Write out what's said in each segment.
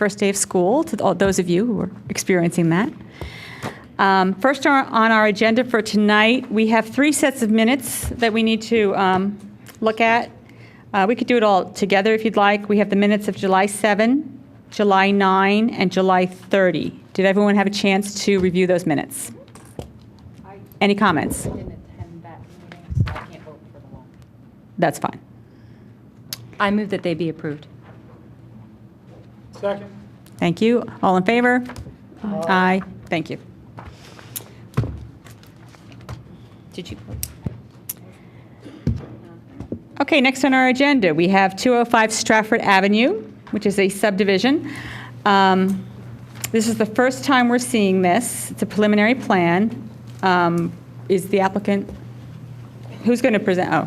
first day of school to all those of you who are experiencing that. First on our agenda for tonight, we have 3 sets of minutes that we need to look at. We could do it all together if you'd like. We have the minutes of July 7, July 9, and July 30. Did everyone have a chance to review those minutes? Any comments? I didn't attend that meeting, so I can't vote for the law. That's fine. I move that they be approved. Second. Thank you. All in favor? Aye. Thank you. Did you? Okay, next on our agenda, we have 205 Stratford Avenue, which is a subdivision. This is the first time we're seeing this. It's a preliminary plan. Is the applicant, who's going to present? Oh,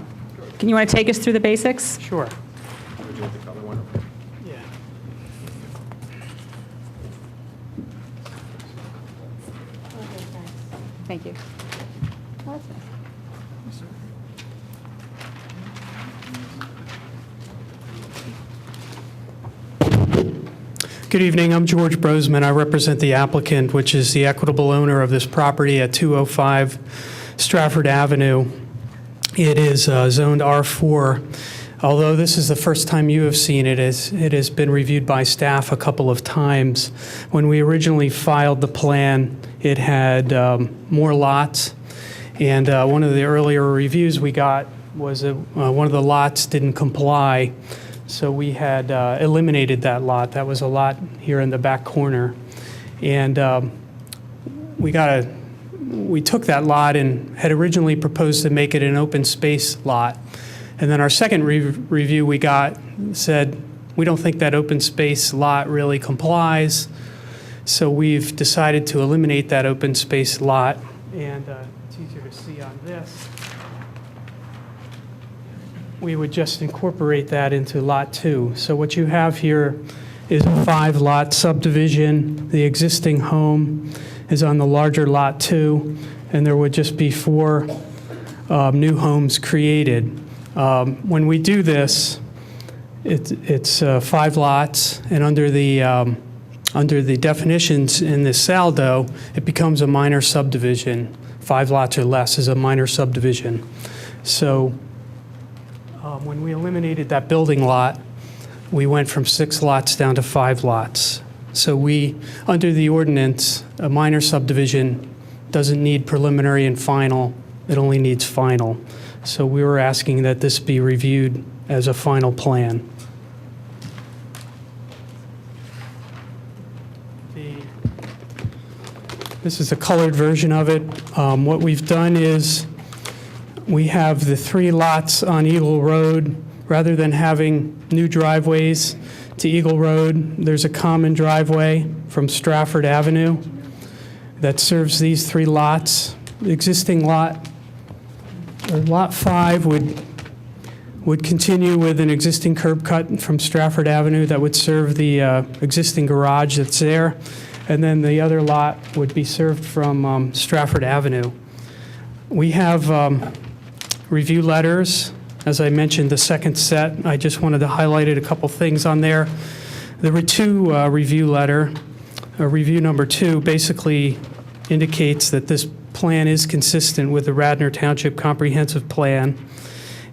can you want to take us through the basics? Sure. Thank you. Good evening. I'm George Brosman. I represent the applicant, which is the equitable owner of this property at 205 Stratford Avenue. It is zoned R4. Although this is the first time you have seen it, it has been reviewed by staff a couple of times. When we originally filed the plan, it had more lots, and one of the earlier reviews we got was that one of the lots didn't comply. So we had eliminated that lot. That was a lot here in the back corner. And we took that lot and had originally proposed to make it an open space lot. And then our second review we got said, we don't think that open space lot really complies. So we've decided to eliminate that open space lot. And it's easier to see on this. We would just incorporate that into Lot 2. So what you have here is a 5-lot subdivision. The existing home is on the larger Lot 2, and there would just be 4 new homes created. When we do this, it's 5 lots, and under the definitions in the saldo, it becomes a minor subdivision. 5 lots or less is a minor subdivision. So when we eliminated that building lot, we went from 6 lots down to 5 lots. So under the ordinance, a minor subdivision doesn't need preliminary and final, it only needs final. So we were asking that this be reviewed as a final plan. This is a colored version of it. What we've done is we have the 3 lots on Eagle Road. Rather than having new driveways to Eagle Road, there's a common driveway from Stratford Avenue that serves these 3 lots. The existing lot, or Lot 5, would continue with an existing curb cut from Stratford Avenue that would serve the existing garage that's there. And then the other lot would be served from Stratford Avenue. We have review letters. As I mentioned, the second set, I just wanted to highlight a couple things on there. The R2 review letter, review number 2, basically indicates that this plan is consistent with the Radnor Township Comprehensive Plan.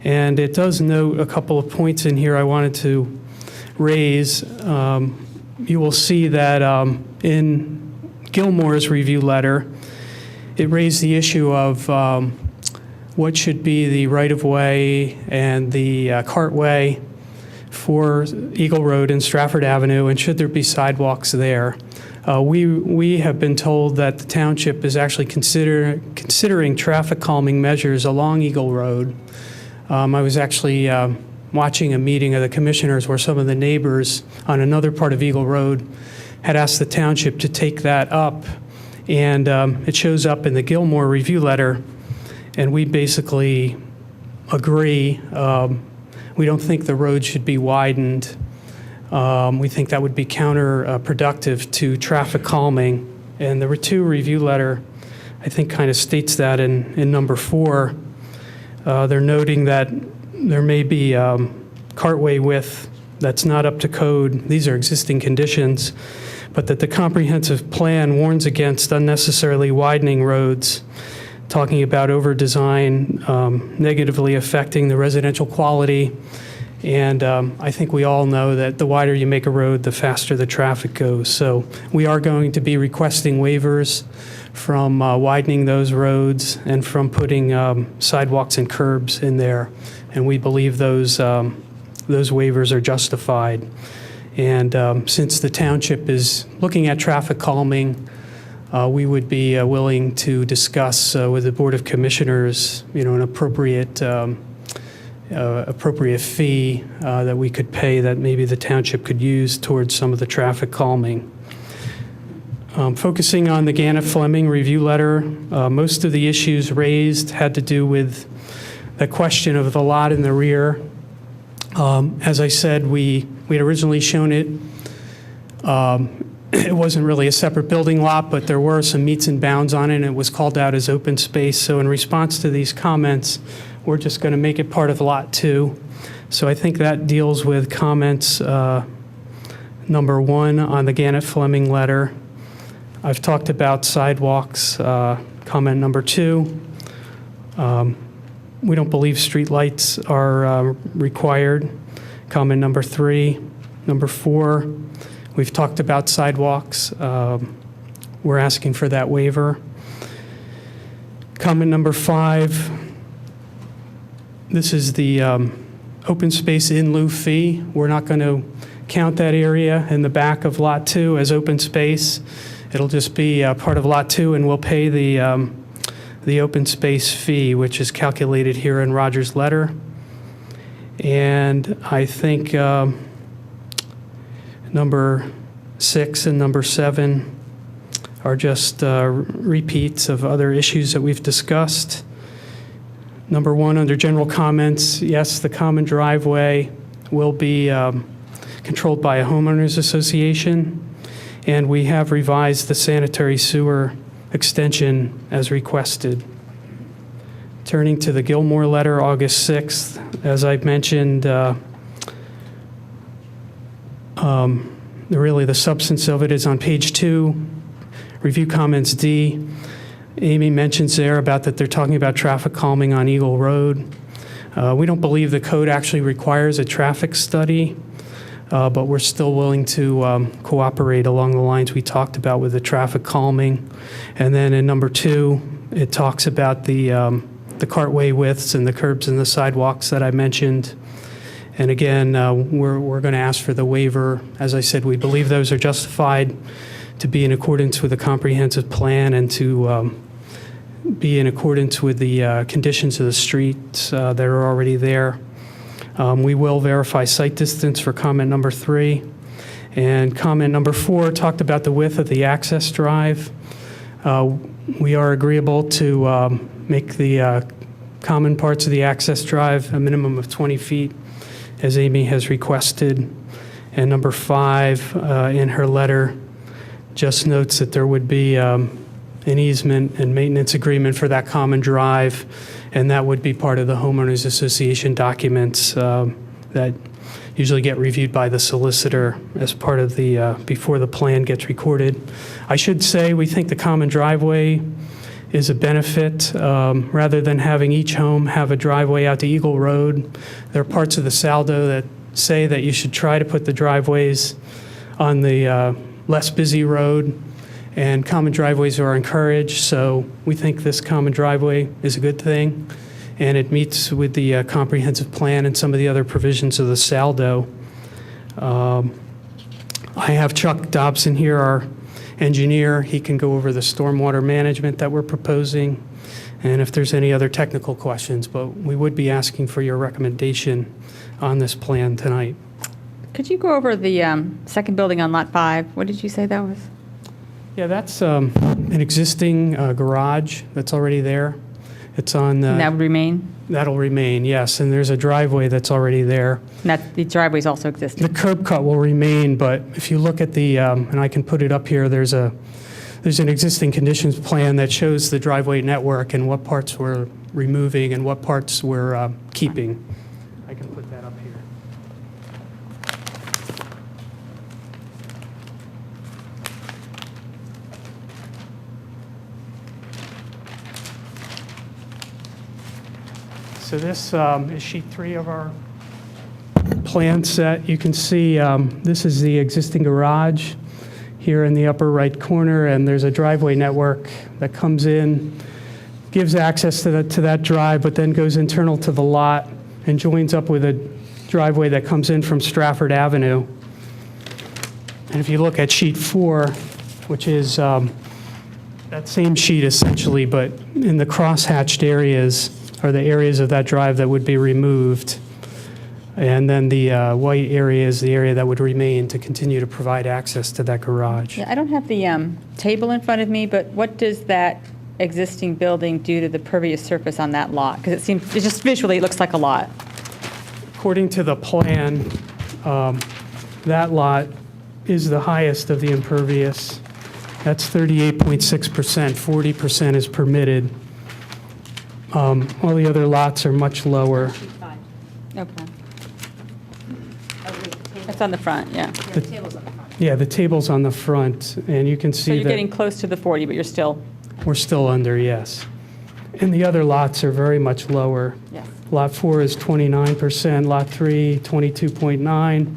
And it does note a couple of points in here I wanted to raise. You will see that in Gilmore's review letter, it raised the issue of what should be the right-of-way and the cartway for Eagle Road and Stratford Avenue, and should there be sidewalks there. We have been told that the township is actually considering traffic calming measures along Eagle Road. I was actually watching a meeting of the commissioners where some of the neighbors on another part of Eagle Road had asked the township to take that up, and it shows up in the Gilmore review letter. And we basically agree. We don't think the road should be widened. We think that would be counterproductive to traffic calming. And the R2 review letter, I think, kind of states that in number 4. They're noting that there may be cartway width that's not up to code. These are existing conditions, but that the comprehensive plan warns against unnecessarily widening roads, talking about over-design negatively affecting the residential quality. And I think we all know that the wider you make a road, the faster the traffic goes. So we are going to be requesting waivers from widening those roads and from putting sidewalks and curbs in there. And we believe those waivers are justified. And since the township is looking at traffic calming, we would be willing to discuss with the Board of Commissioners, an appropriate fee that we could pay that maybe the township could use towards some of the traffic calming. Focusing on the Gannett Fleming review letter, most of the issues raised had to do with the question of the lot in the rear. As I said, we had originally shown it. It wasn't really a separate building lot, but there were some meets and bounds on it, and it was called out as open space. So in response to these comments, we're just going to make it part of Lot 2. So I think that deals with comments number 1 on the Gannett Fleming letter. I've talked about sidewalks, comment number 2. We don't believe streetlights are required, comment number 3. Number 4, we've talked about sidewalks. We're asking for that waiver. Comment number 5, this is the open space in lieu fee. We're not going to count that area in the back of Lot 2 as open space. It'll just be part of Lot 2, and we'll pay the open space fee, which is calculated here in Roger's letter. And I think number 6 and number 7 are just repeats of other issues that we've discussed. Number 1, under general comments, yes, the common driveway will be controlled by a homeowners association, and we have revised the sanitary sewer extension as requested. Turning to the Gilmore letter, August 6th, as I've mentioned, really the substance of it is on page 2, review comments D. Amy mentions there about that they're talking about traffic calming on Eagle Road. We don't believe the code actually requires a traffic study, but we're still willing to cooperate along the lines we talked about with the traffic calming. And then in number 2, it talks about the cartway widths and the curbs and the sidewalks that I mentioned. And again, we're going to ask for the waiver. As I said, we believe those are justified to be in accordance with the comprehensive plan and to be in accordance with the conditions of the streets that are already there. We will verify site distance for comment number 3. And comment number 4 talked about the width of the access drive. We are agreeable to make the common parts of the access drive a minimum of 20 feet, as Amy has requested. And number 5 in her letter just notes that there would be an easement and maintenance agreement for that common drive, and that would be part of the homeowners association documents that usually get reviewed by the solicitor as part of the before the plan gets recorded. I should say we think the common driveway is a benefit. Rather than having each home have a driveway out to Eagle Road, there are parts of the Saldo that say that you should try to put the driveways on the less busy road, and common driveways are encouraged. So we think this common driveway is a good thing, and it meets with the comprehensive plan and some of the other provisions of the Saldo. I have Chuck Dobson here, our engineer. He can go over the stormwater management that we're proposing, and if there's any other technical questions, but we would be asking for your recommendation on this plan tonight. Could you go over the second building on Lot 5? What did you say that was? Yeah, that's an existing garage that's already there. It's on And that would remain? That'll remain, yes, and there's a driveway that's already there. And that, the driveway's also existing? The curb cut will remain, but if you look at the, and I can put it up here, there's an existing conditions plan that shows the driveway network and what parts we're removing and what parts we're keeping. I can put that up here. So this is sheet 3 of our plan set. You can see this is the existing garage here in the upper right corner, and there's a driveway network that comes in, gives access to that drive, but then goes internal to the lot and joins up with a driveway that comes in from Stratford Avenue. And if you look at sheet 4, which is that same sheet essentially, but in the cross-hatched areas are the areas of that drive that would be removed. And then the white area is the area that would remain to continue to provide access to that garage. Yeah, I don't have the table in front of me, but what does that existing building do to the pervious surface on that lot? Because it just visually, it looks like a lot. According to the plan, that lot is the highest of the impervious. That's 38.6%, 40% is permitted. All the other lots are much lower. Okay. That's on the front, yeah. The table's on the front. Yeah, the table's on the front, and you can So see you're getting that close to the 40, but you're still, we're still under, yes. And the other lots are very much lower. yes. Lot 4 is 29%, Lot 3, 22.9,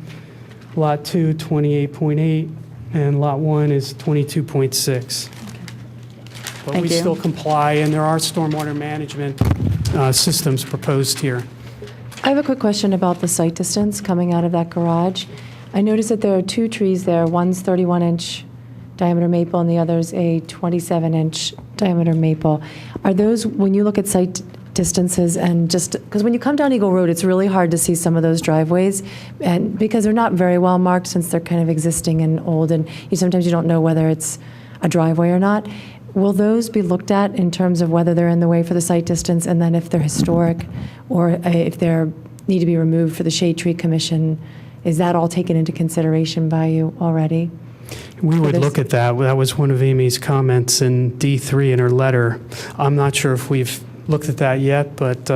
Lot 2, 28.8, and Lot 1 is 22.6. But Thank we you. still comply, and there are stormwater management systems proposed here. I have a quick question about the site distance coming out of that garage. I noticed that there are 2 trees there. One's 31-inch diameter maple and the other's a 27-inch diameter maple. Are those, when you look at site distances and just, because when you come down Eagle Road, it's really hard to see some of those driveways, and because they're not very well marked since they're kind of existing and old, and sometimes you don't know whether it's a driveway or not. Will those be looked at in terms of whether they're in the way for the site distance, and then if they're historic, or if they need to be removed for the Shade Tree Commission? Is that all taken into consideration by you already? We would this- look at that. That was one of Amy's comments in D3 in her letter. I'm not sure if we've looked at that yet, but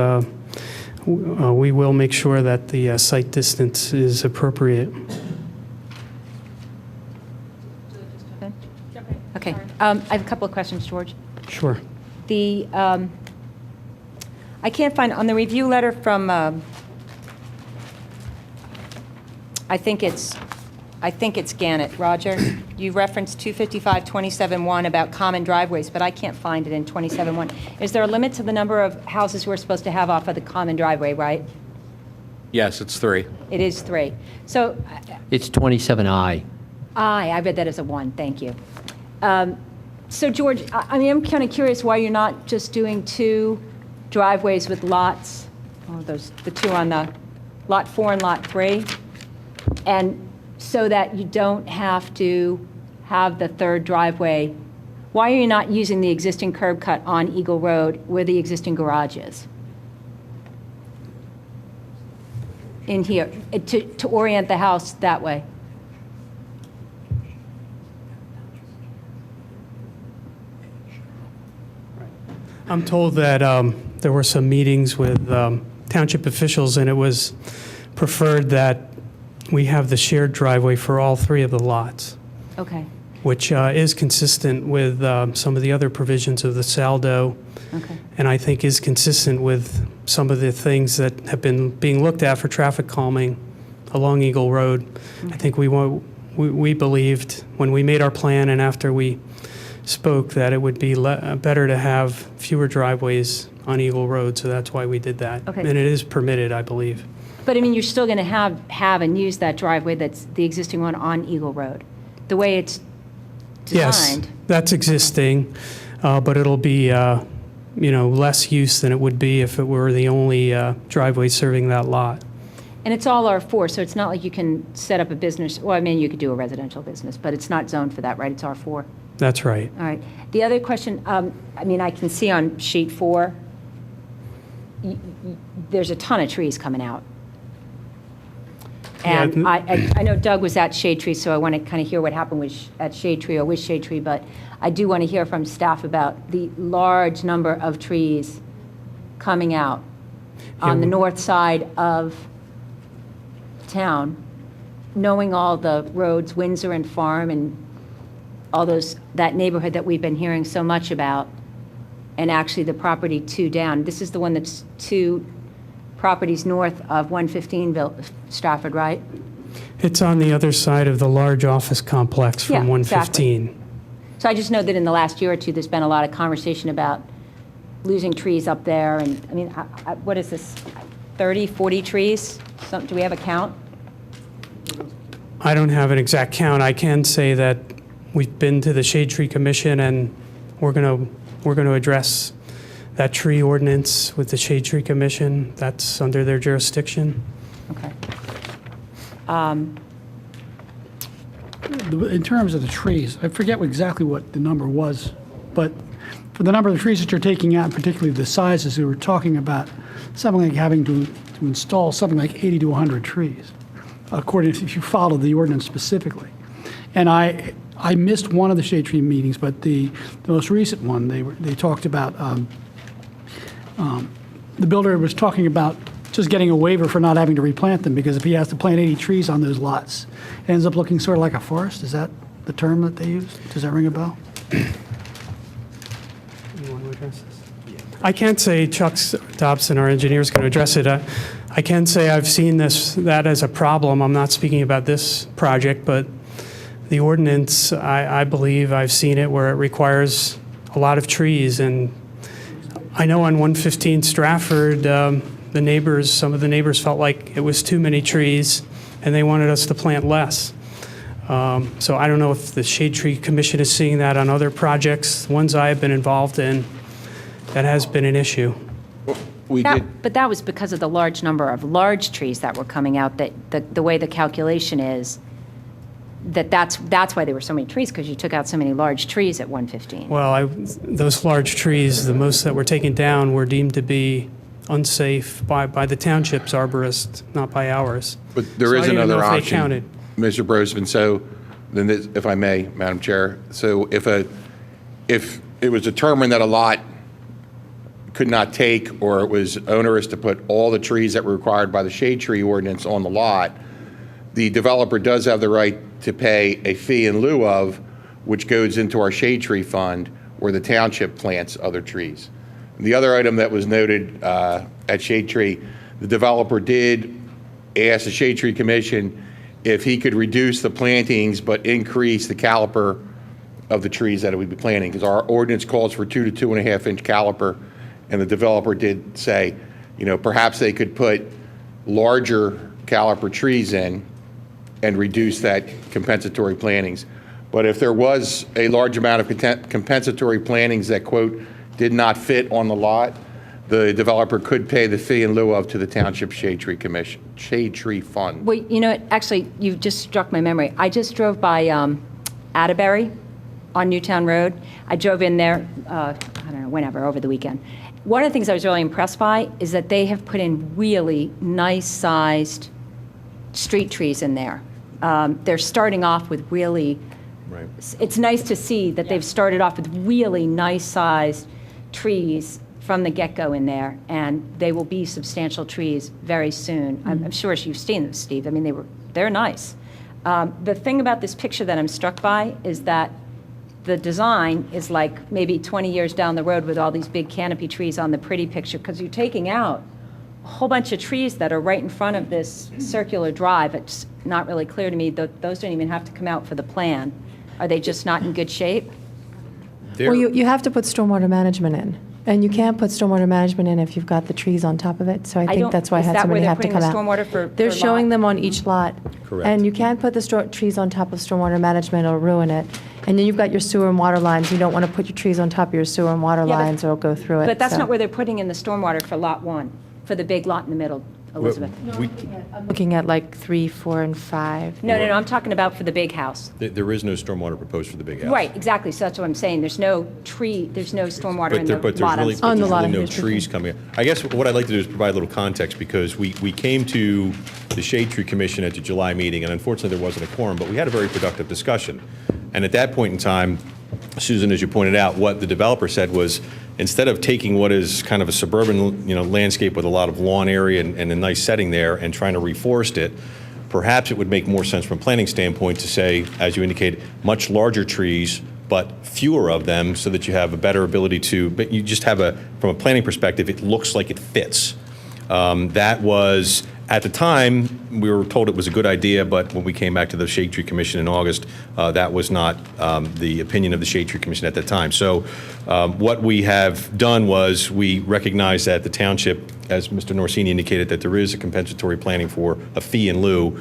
we will make sure that the site distance is appropriate. Okay, I have a couple of questions, George. Sure. The, I can't find, on the review letter from, I think it's Gannett, Roger, you referenced 255-27-1 about common driveways, but I can't find it in 27-1. Is there a limit to the number of houses we're supposed to have off of the common driveway, right? Yes, it's 3. It is 3. So, It's 27I. I read that as a 1, thank you. So George, I mean, I'm kind of curious why you're not just doing 2 driveways with lots, the 2 on the Lot 4 and Lot 3, and so that you don't have to have the 3rd driveway. Why are you not using the existing curb cut on Eagle Road where the existing garage is? In here, to orient the house that way? I'm told that there were some meetings with township officials, and it was preferred that we have the shared driveway for all 3 of the lots, Okay, which is consistent with some of the other provisions of the SALDO, okay. and I think is consistent with some of the things that have been being looked at for traffic calming along Eagle Road. I think we believed when we made our plan and after we spoke that it would be better to have fewer driveways on Eagle Road, so that's why we did that. Okay. And it is permitted, I believe. But I mean, you're still going to have and use that driveway that's the existing one on Eagle Road, the way it's Yes, designed. that's existing, but it'll be, less use than it would be if it were the only driveway serving that lot. And it's all R4, so it's not like you can set up a business, well, I mean, you could do a residential business, but it's not zoned for that, right? It's R4. That's right. All right. The other question, I mean, I can see on sheet 4, there's a ton of trees coming out. Yeah, And I know Doug was at Shade Tree, so I want to kind of hear what happened at Shade Tree or with Shade Tree, but I do want to hear from staff about the large number of trees coming out on the north side of town, knowing all the roads, Windsor and Farm and all that neighborhood that we've been hearing so much about, and actually the property 2 down. This is the one that's 2 properties north of 115 Stratford, right? It's on the other side of the large office complex from Yeah, exactly. 115. So I just know that in the last year or two, there's been a lot of conversation about losing trees up there, and, I mean, what is this, 30, 40 trees? Do we have a count? I don't have an exact count. I can say that we've been to the Shade Tree Commission, and we're going to address that tree ordinance with the Shade Tree Commission. That's under their jurisdiction. Okay. In terms of the trees, I forget exactly what the number was, but for the number of trees that you're taking out, particularly the sizes, we were talking about something like having to install something like 80 to 100 trees, according to, if you follow the ordinance specifically. And I missed one of the shade tree meetings, but the most recent one, they talked about, the builder was talking about just getting a waiver for not having to replant them, because if he has to plant 80 trees on those lots, it ends up looking sort of like a forest. Is that the term that they use? Does that ring a bell? You want to address this? I can't say Chuck Dobson, our engineer, is going to address it. I can say I've seen that as a problem. I'm not speaking about this project, but the ordinance, I believe I've seen it where it requires a lot of trees. And I know on 115 Stratford, some of the neighbors felt like it was too many trees, and they wanted us to plant less. So I don't know if the Shade Tree Commission is seeing that on other projects. Ones I have been involved in, that has been an issue. We did, But that was because of the large number of large trees that were coming out, that the way the calculation is, that's why there were so many trees, because you took out so many large trees at 115. Well, those large trees, the most that were taken down were deemed to be unsafe by the township's arborist, not by ours. but there So is I don't even another know if they option, counted. Mr. Brosman. So then, if I may, Madam Chair, so if it was determined that a lot could not take, or it was onerous to put all the trees that were required by the shade tree ordinance on the lot, the developer does have the right to pay a fee in lieu of, which goes into our shade tree fund, where the township plants other trees. The other item that was noted at Shade Tree, the developer did ask the Shade Tree Commission if he could reduce the plantings but increase the caliper of the trees that it would be planting, because our ordinance calls for 2 to 2.5 inch caliper, and the developer did say, perhaps they could put larger caliper trees in and reduce that compensatory plantings. But if there was a large amount of compensatory plantings that, quote, did not fit on the lot, the developer could pay the fee in lieu of to the Township Shade Tree Commission, Shade Tree Fund. Well, actually, you just struck my memory. I just drove by Atterbury on Newtown Road. I drove in there, I don't know, whenever, over the weekend. One of the things I was really impressed by is that they have put in really nice-sized street trees in there. They're starting off with really, it's nice to see that they've started off with really nice-sized trees from the get-go in there, and they will be substantial trees very soon. I'm sure you've seen them, Steve. I mean, they're nice. The thing about this picture that I'm struck by is that the design is like maybe 20 years down the road with all these big canopy trees on the pretty picture, because you're taking out a whole bunch of trees that are right in front of this circular drive. It's not really clear to me that those don't even have to come out for the plan. Are they just not in good shape? Well, you have to put stormwater management in, and you can't put stormwater management in if you've got the trees on top of it, so I think don't- that's why I is had that so where many they're have to putting come the out. stormwater for They're lot? showing them on each lot. Correct. And you can't put the trees on top of stormwater management or ruin it. And then you've got your sewer and water lines. You don't want to put your trees on top of your sewer and water Yeah, but- lines or it'll go through it. But that's so. not where they're putting in the stormwater for Lot 1, for the big lot in the middle, Elizabeth. I'm looking at like 3, 4, and 5. No, I'm talking about for the big house. There is no stormwater proposed for the big house. Right, exactly, so that's what I'm saying. There's no stormwater in the But there's lot. really, I'm- but On the there's lot, really no here's the trees coming. I guess what I'd like to do is provide a little context, because we came to the Shade Tree Commission at the July meeting, and unfortunately there wasn't a quorum, but we had a very productive discussion. And at that point in time, Susan, as you pointed out, what the developer said was, instead of taking what is kind of a suburban, landscape with a lot of lawn area and a nice setting there and trying to reforest it, perhaps it would make more sense from a planning standpoint to say, as you indicated, much larger trees, but fewer of them, so that you have a better ability to, but you just have from a planning perspective, it looks like it fits. That was, at the time, we were told it was a good idea, but when we came back to the Shade Tree Commission in August, that was not the opinion of the Shade Tree Commission at that time. So what we have done was we recognized that the township, as Mr. Norsini indicated, that there is a compensatory planning for a fee in lieu.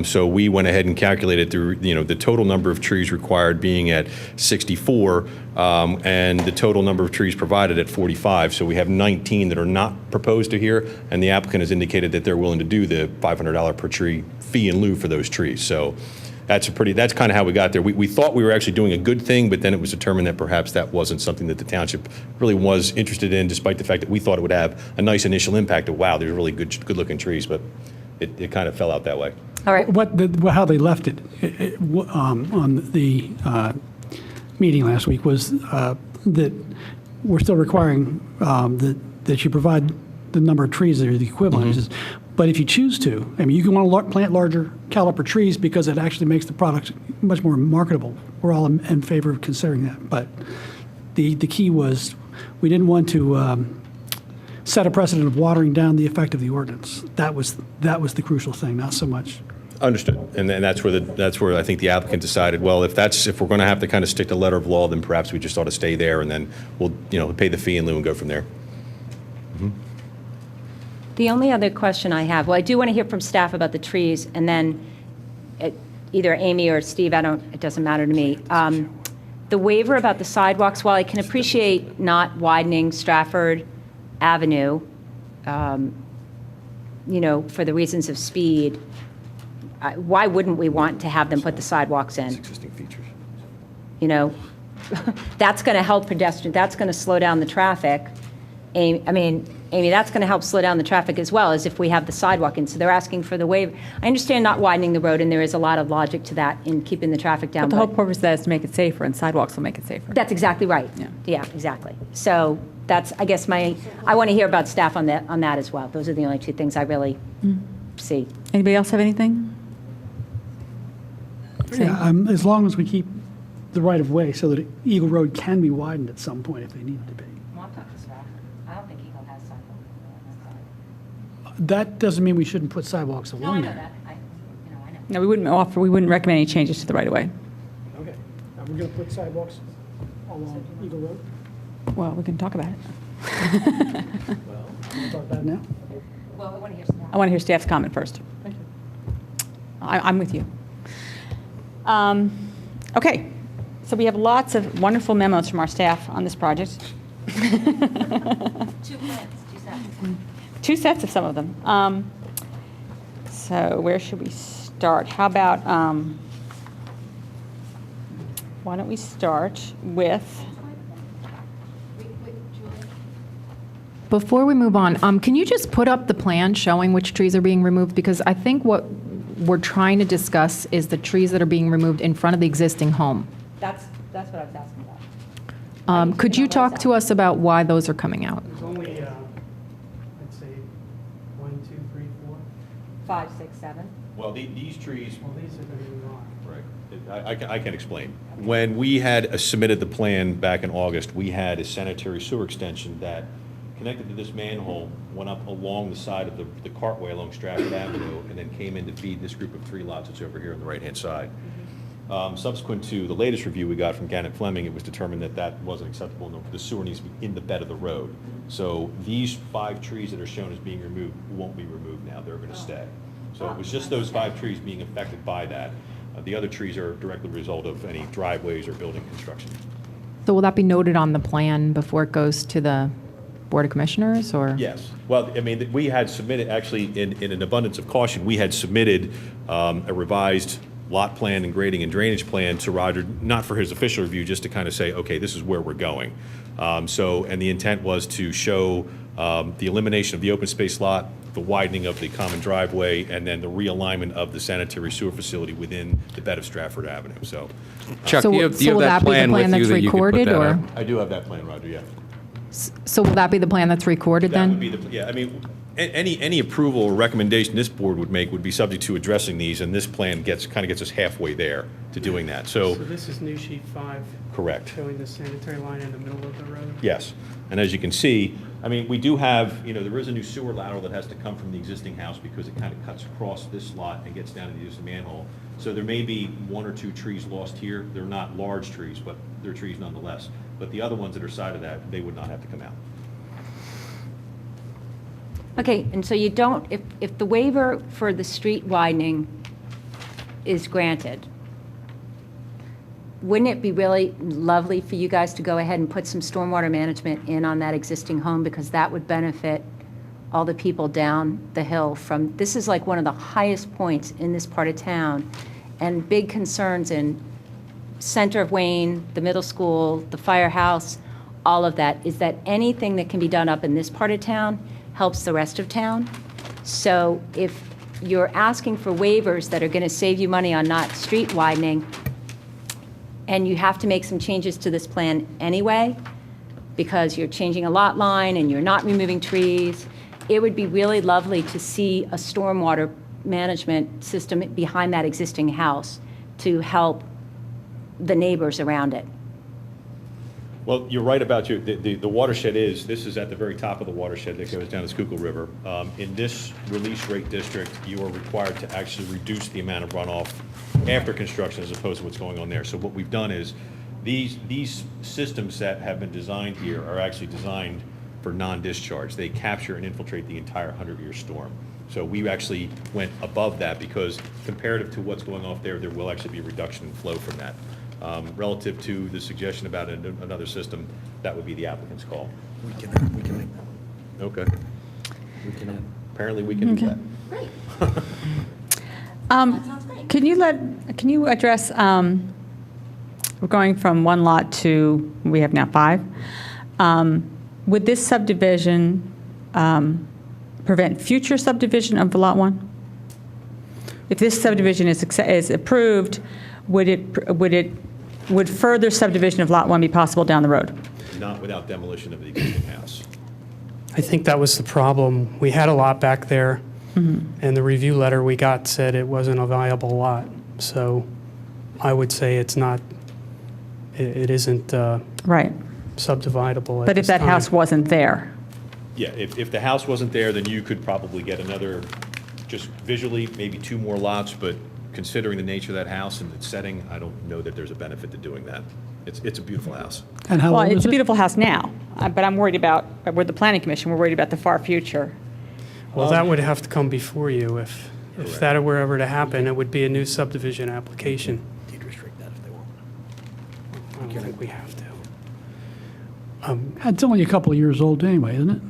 So we went ahead and calculated the total number of trees required being at 64, and the total number of trees provided at 45. So we have 19 that are not proposed to here, and the applicant has indicated that they're willing to do the $500 per tree fee in lieu for those trees. So that's kind of how we got there. We thought we were actually doing a good thing, but then it was determined that perhaps that wasn't something that the township really was interested in, despite the fact that we thought it would have a nice initial impact of, wow, there's really good-looking trees, but it kind of fell out that way. All right. How they left it on the meeting last week was that we're still requiring that you provide the number of trees that are the equivalent. He says, but if you choose to, I mean, you can want to plant larger caliper trees because it actually makes the product much more marketable. We're all in favor of considering that. But the key was we didn't want to set a precedent of watering down the effect of the ordinance. That was the crucial thing, not so much. Understood, and that's where I think the applicant decided, well, if we're going to have to kind of stick to letter of law, then perhaps we just ought to stay there, and then we'll pay the fee in lieu and go from there. The only other question I have, well, I do want to hear from staff about the trees, and then either Amy or Steve, it doesn't matter to me. The waiver about the sidewalks, while I can appreciate not widening Stratford Avenue, for the reasons of speed, why wouldn't we want to have them put the sidewalks in? Existing features. That's going to help pedestrians, that's going to slow down the traffic. Amy, that's going to help slow down the traffic as well as if we have the sidewalk in. So they're asking for the waiver. I understand not widening the road, and there is a lot of logic to that in keeping the traffic down. But the whole purpose of that is to make it safer, and sidewalks will make it safer. That's exactly right. Yeah, exactly. So that's, I guess, I want to hear about staff on that as well. Those are the only two things I really see. Anybody else have anything? Yeah, as long as we keep the right-of-way so that Eagle Road can be widened at some point if they need it to be. I don't think Eagle has sidewalks on that side. That doesn't mean we shouldn't put sidewalks along there. I know. No, we wouldn't recommend any changes to the right-of-way. Okay. Are we going to put sidewalks along Eagle Road? Well, we can talk about it. We'll talk about it now. Well, I want to hear staff. I want to hear staff's comment first. Thank you. I'm with you. Okay, so we have lots of wonderful memos from our staff on this project. 2 plans, 2 sets. 2 sets of some of them. So where should we start? How about, why don't we start with, Before we move on, can you just put up the plan showing which trees are being removed? Because I think what we're trying to discuss is the trees that are being removed in front of the existing home. That's what I was asking about. Could you talk to us about why those are coming out? There's only, I'd say, 1, 2, 3, 4. 5, 6, 7. Well, these trees, Well, these are going to be wrong. right, I can explain. When we had submitted the plan back in August, we had a sanitary sewer extension that connected to this manhole, went up along the side of the cartway along Stratford Avenue, and then came in to feed this group of 3 lots that's over here on the right-hand side. Subsequent to the latest review we got from Gannett Fleming, it was determined that that wasn't acceptable, and the sewer needs to be in the bed of the road. So these 5 trees that are shown as being removed won't be removed now, they're gonna stay. So it was just those 5 trees being affected by that. The other trees are directly the result of any driveways or building construction. So will that be noted on the plan before it goes to the Board of Commissioners, or? Yes. Well, I mean, we had submitted, actually, in an abundance of caution, we had submitted a revised lot plan and grading and drainage plan to Roger, not for his official review, just to kind of say, okay, this is where we're going. And the intent was to show the elimination of the open space lot, the widening of the common driveway, and then the realignment of the sanitary sewer facility within the bed of Stratford Avenue. So Chuck, So do you have will that that be the plan plan with you that's that you could put recorded, that or? up? I do have that plan, Roger, yeah. So will that be the plan that's recorded That would then? be the, yeah, I mean, Any approval or recommendation this board would make would be subject to addressing these, and this plan kind of gets us halfway there to doing that. So So, this is new sheet 5, correct. showing the sanitary line in the middle of the road. Yes. And as you can see, I mean, we do have, there is a new sewer lateral that has to come from the existing house because it kind of cuts across this lot and gets down to the existing manhole. So there may be 1 or 2 trees lost here. They're not large trees, but they're trees nonetheless. But the other ones that are side of that, they would not have to come out. Okay, and so you don't, if the waiver for the street widening is granted, wouldn't it be really lovely for you guys to go ahead and put some stormwater management in on that existing home? Because that would benefit all the people down the hill from, this is like one of the highest points in this part of town, and big concerns in center of Wayne, the middle school, the firehouse, all of that, is that anything that can be done up in this part of town helps the rest of town. So if you're asking for waivers that are going to save you money on not street widening, and you have to make some changes to this plan anyway, because you're changing a lot line and you're not removing trees, it would be really lovely to see a stormwater management system behind that existing house to help the neighbors around it. Well, you're right about the watershed this is at the very top of the watershed that goes down the Schuylkill River. In this release rate district, you are required to actually reduce the amount of runoff after construction as opposed to what's going on there. So what we've done is, these systems that have been designed here are actually designed for non-discharge. They capture and infiltrate the entire 100-year storm. So we actually went above that because comparative to what's going off there will actually be a reduction in flow from that. Relative to the suggestion about another system, that would be the applicant's call. We can make that. Okay. Apparently we can do that. Can you address, we're going from 1 lot to, we have now 5. Would this subdivision prevent future subdivision of Lot 1? If this subdivision is approved, would further subdivision of Lot 1 be possible down the road? Not without demolition of the existing house. I think that was the problem. We had a lot back there, and the review letter we got said it wasn't a viable lot. So I would say it's not, it isn't Right. subdividable at But if this that time. house wasn't there? Yeah, if the house wasn't there, then you could probably get another, just visually, maybe 2 more lots, but considering the nature of that house and its setting, I don't know that there's a benefit to doing that. It's a beautiful house. And how Well, old it's is a it? beautiful house now, but I'm worried about, we're the planning commission, we're worried about the far future. Well, that would have to come before you. If that were ever to happen, it would be a new subdivision application. Deed restrict that if they want. I don't think we have to. It's only a couple of years old anyway, isn't it?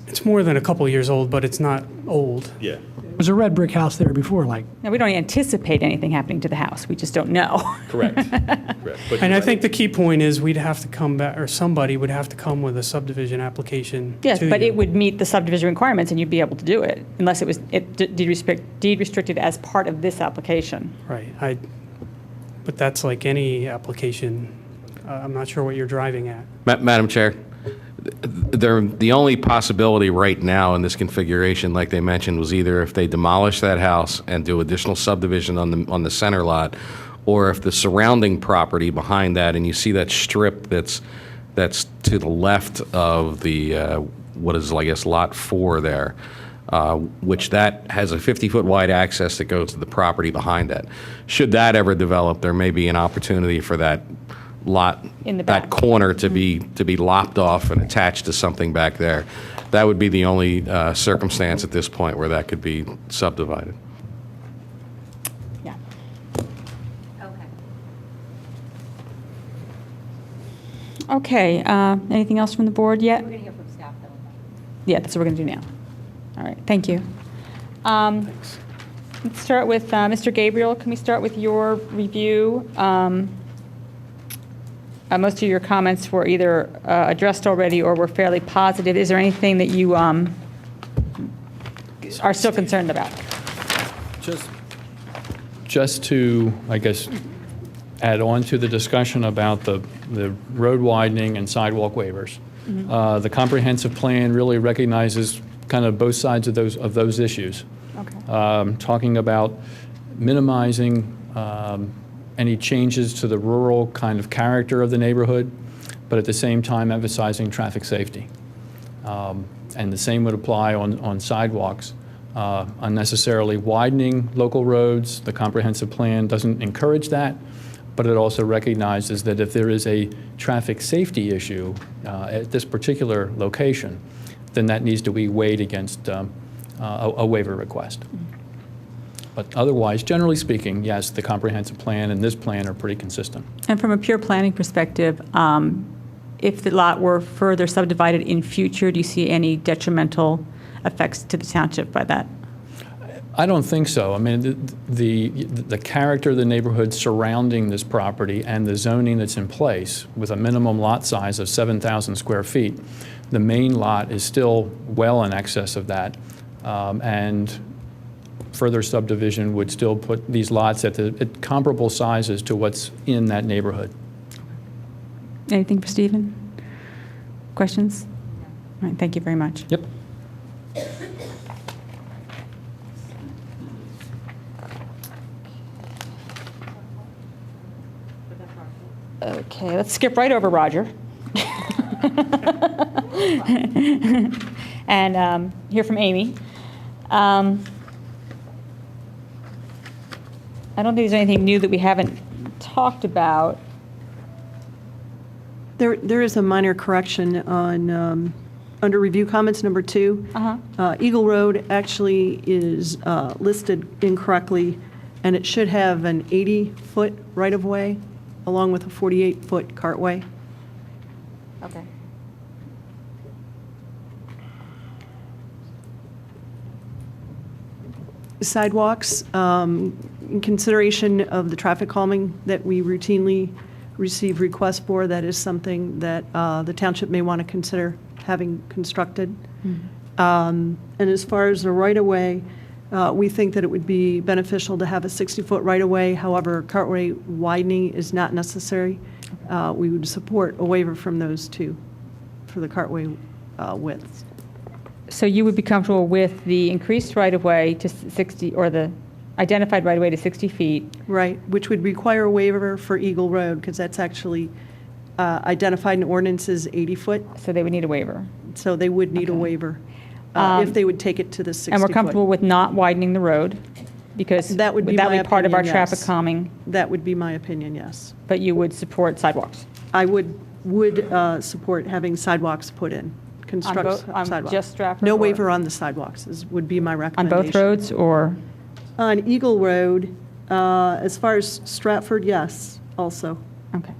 It's more than a couple years old, but it's not old. Yeah. There was a red brick house there before, like, Now, we don't anticipate anything happening to the house, we just don't know. Correct. Correct. But And you're I think right. the key point is we'd have to come back, or somebody would have to come with a subdivision application Yes, to but you. it would meet the subdivision requirements, and you'd be able to do it, unless it was deed restricted as part of this application. Right. But that's like any application. I'm not sure what you're driving at. Madam Chair, the only possibility right now in this configuration, like they mentioned, was either if they demolish that house and do additional subdivision on the center lot, or if the surrounding property behind that, and you see that strip that's to the left of the, what is, I guess, Lot 4 there, which that has a 50-foot wide access that goes to the property behind that. Should that ever develop, there may be an opportunity for that lot, In the that back. corner to be lopped off and attached to something back there. That would be the only circumstance at this point where that could be subdivided. Yeah. Okay, anything else from the board yet? We're going to hear from staff, though. Yeah, that's what we're going to do now. All right, thank you. Let's start with Mr. Gabriel. Can we start with your review? Most of your comments were either addressed already or were fairly positive. Is there anything that you are still concerned about? Just to, I guess, add on to the discussion about the road widening and sidewalk waivers. The comprehensive plan really recognizes kind of both sides of those issues. Okay. Talking about minimizing any changes to the rural kind of character of the neighborhood, but at the same time emphasizing traffic safety. And the same would apply on sidewalks. Unnecessarily widening local roads, the comprehensive plan doesn't encourage that, but it also recognizes that if there is a traffic safety issue at this particular location, then that needs to be weighed against a waiver request. But otherwise, generally speaking, yes, the comprehensive plan and this plan are pretty consistent. And from a pure planning perspective, if the lot were further subdivided in future, do you see any detrimental effects to the township by that? I don't think so. I mean, the character of the neighborhood surrounding this property and the zoning that's in place with a minimum lot size of 7,000 square feet, the main lot is still well in excess of that. And further subdivision would still put these lots at comparable sizes to what's in that neighborhood. Anything for Stephen? Questions? All right, thank you very much. Yep. Okay, let's skip right over Roger. And hear from Amy. I don't think there's anything new that we haven't talked about. There is a minor correction on, under review comments number 2. Eagle Road actually is listed incorrectly, and it should have an 80-foot right-of-way along with a 48-foot cartway. Okay. Sidewalks, in consideration of the traffic calming that we routinely receive requests for, that is something that the township may want to consider having constructed. And as far as the right-of-way, we think that it would be beneficial to have a 60-foot right-of-way. However, cartway widening is not necessary. We would support a waiver from those two for the cartway widths. So you would be comfortable with the increased right-of-way to 60, or the identified right-of-way to 60 feet? Right, which would require a waiver for Eagle Road, because that's actually identified in ordinance as 80 foot. So they would need a waiver? So they would need a waiver if they would take it to the 60 foot. And we're comfortable with not widening the road? Because That would be my part of our opinion, traffic yes. calming, That would be my opinion, yes. but you would support sidewalks? I would support having sidewalks put in, construct both- on sidewalks. just Stratford, No or- waiver on the sidewalks would be my On recommendation. both roads, or? On Eagle Road, as far as Stratford, yes, also. Okay.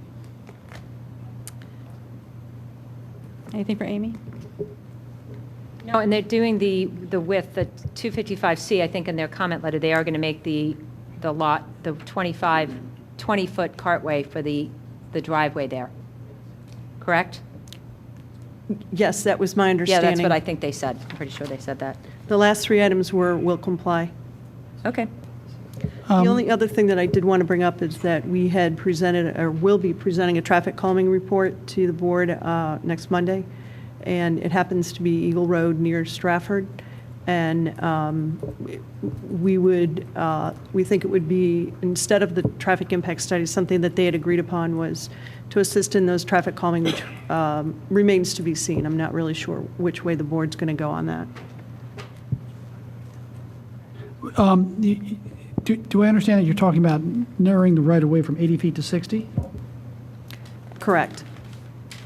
Anything for Amy? No, and they're doing the width, the 255C, I think in their comment letter, they are going to make the lot, the 20-foot cartway for the driveway there. Correct? Yes, that was my Yeah, understanding. that's what I think they said. I'm pretty sure they said that. The last 3 items were will comply. Okay. The only other thing that I did want to bring up is that we had presented, or will be presenting, a traffic calming report to the board next Monday, and it happens to be Eagle Road near Stratford. And we think it would be, instead of the traffic impact study, something that they had agreed upon was to assist in those traffic calming, which remains to be seen. I'm not really sure which way the board's going to go on that. Do I understand that you're talking about narrowing the right-of-way from 80 feet to 60? Correct.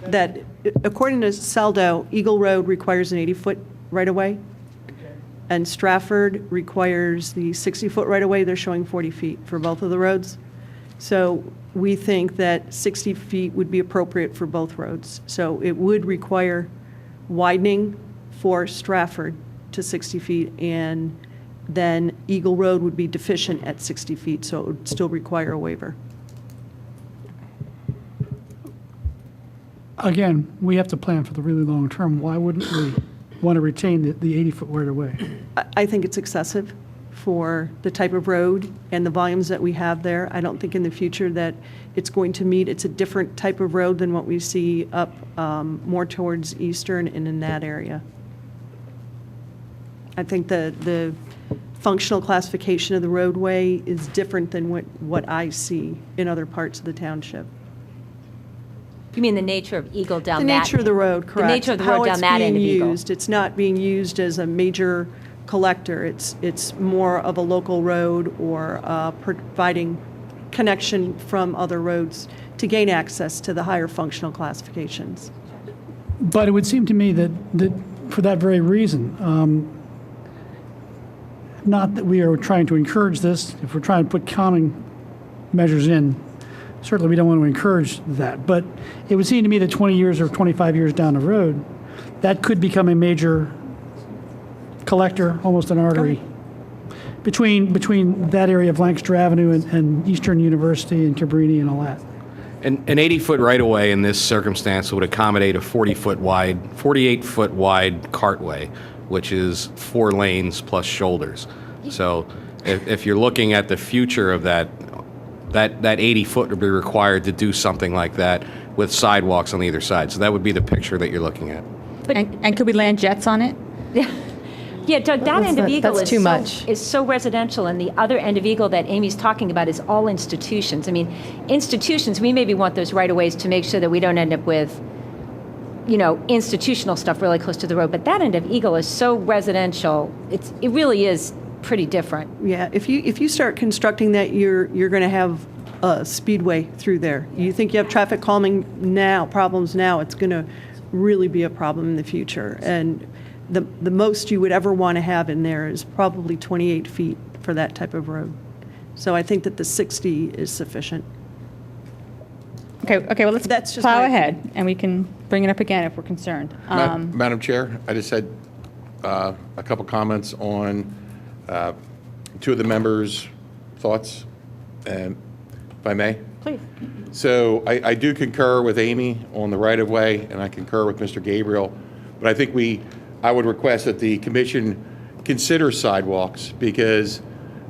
That, according to Saldo, Eagle Road requires an 80-foot right-of-way, and Stratford requires the 60-foot right-of-way. They're showing 40 feet for both of the roads. So we think that 60 feet would be appropriate for both roads. So it would require widening for Stratford to 60 feet, and then Eagle Road would be deficient at 60 feet, so it would still require a waiver. Again, we have to plan for the really long term. Why wouldn't we want to retain the 80-foot right-of-way? I think it's excessive for the type of road and the volumes that we have there. I don't think in the future that it's going to meet, it's a different type of road than what we see up more towards Eastern and in that area. I think the functional classification of the roadway is different than what I see in other parts of the township. You mean the nature of Eagle down The that? nature of the road, correct. The nature of the road down that end of How it's being Eagle. used. It's not being used as a major collector. It's more of a local road or providing connection from other roads to gain access to the higher functional classifications. But it would seem to me that for that very reason, not that we are trying to encourage this, if we're trying to put calming measures in, certainly we don't want to encourage that. But it would seem to me that 20 years or 25 years down the road, that could become a major collector, almost an artery, between that area of Lancaster Avenue and Eastern University and Cabrini and all that. An 80-foot right-of-way in this circumstance would accommodate a 48-foot wide cartway, which is 4 lanes plus shoulders. So if you're looking at the future of that 80-foot would be required to do something like that with sidewalks on either side. So that would be the picture that you're looking at. And could we land jets on it? Yeah, Doug, that end of Eagle that's too much. is so residential, and the other end of Eagle that Amy's talking about is all institutions. I mean, institutions, we maybe want those right-of-ways to make sure that we don't end up with, institutional stuff really close to the road. But that end of Eagle is so residential, it really is pretty different. Yeah, if you start constructing that, you're going to have a speedway through there. You think you have traffic calming problems now, it's going to really be a problem in the future. And the most you would ever want to have in there is probably 28 feet for that type of road. So I think that the 60 is sufficient. Okay, well, let's That's just plow my ahead, and we can bring it up again if we're concerned. Madam Chair, I just had a couple comments on two of the members' thoughts, if I may. Please. So I do concur with Amy on the right-of-way, and I concur with Mr. Gabriel, but I think I would request that the commission consider sidewalks because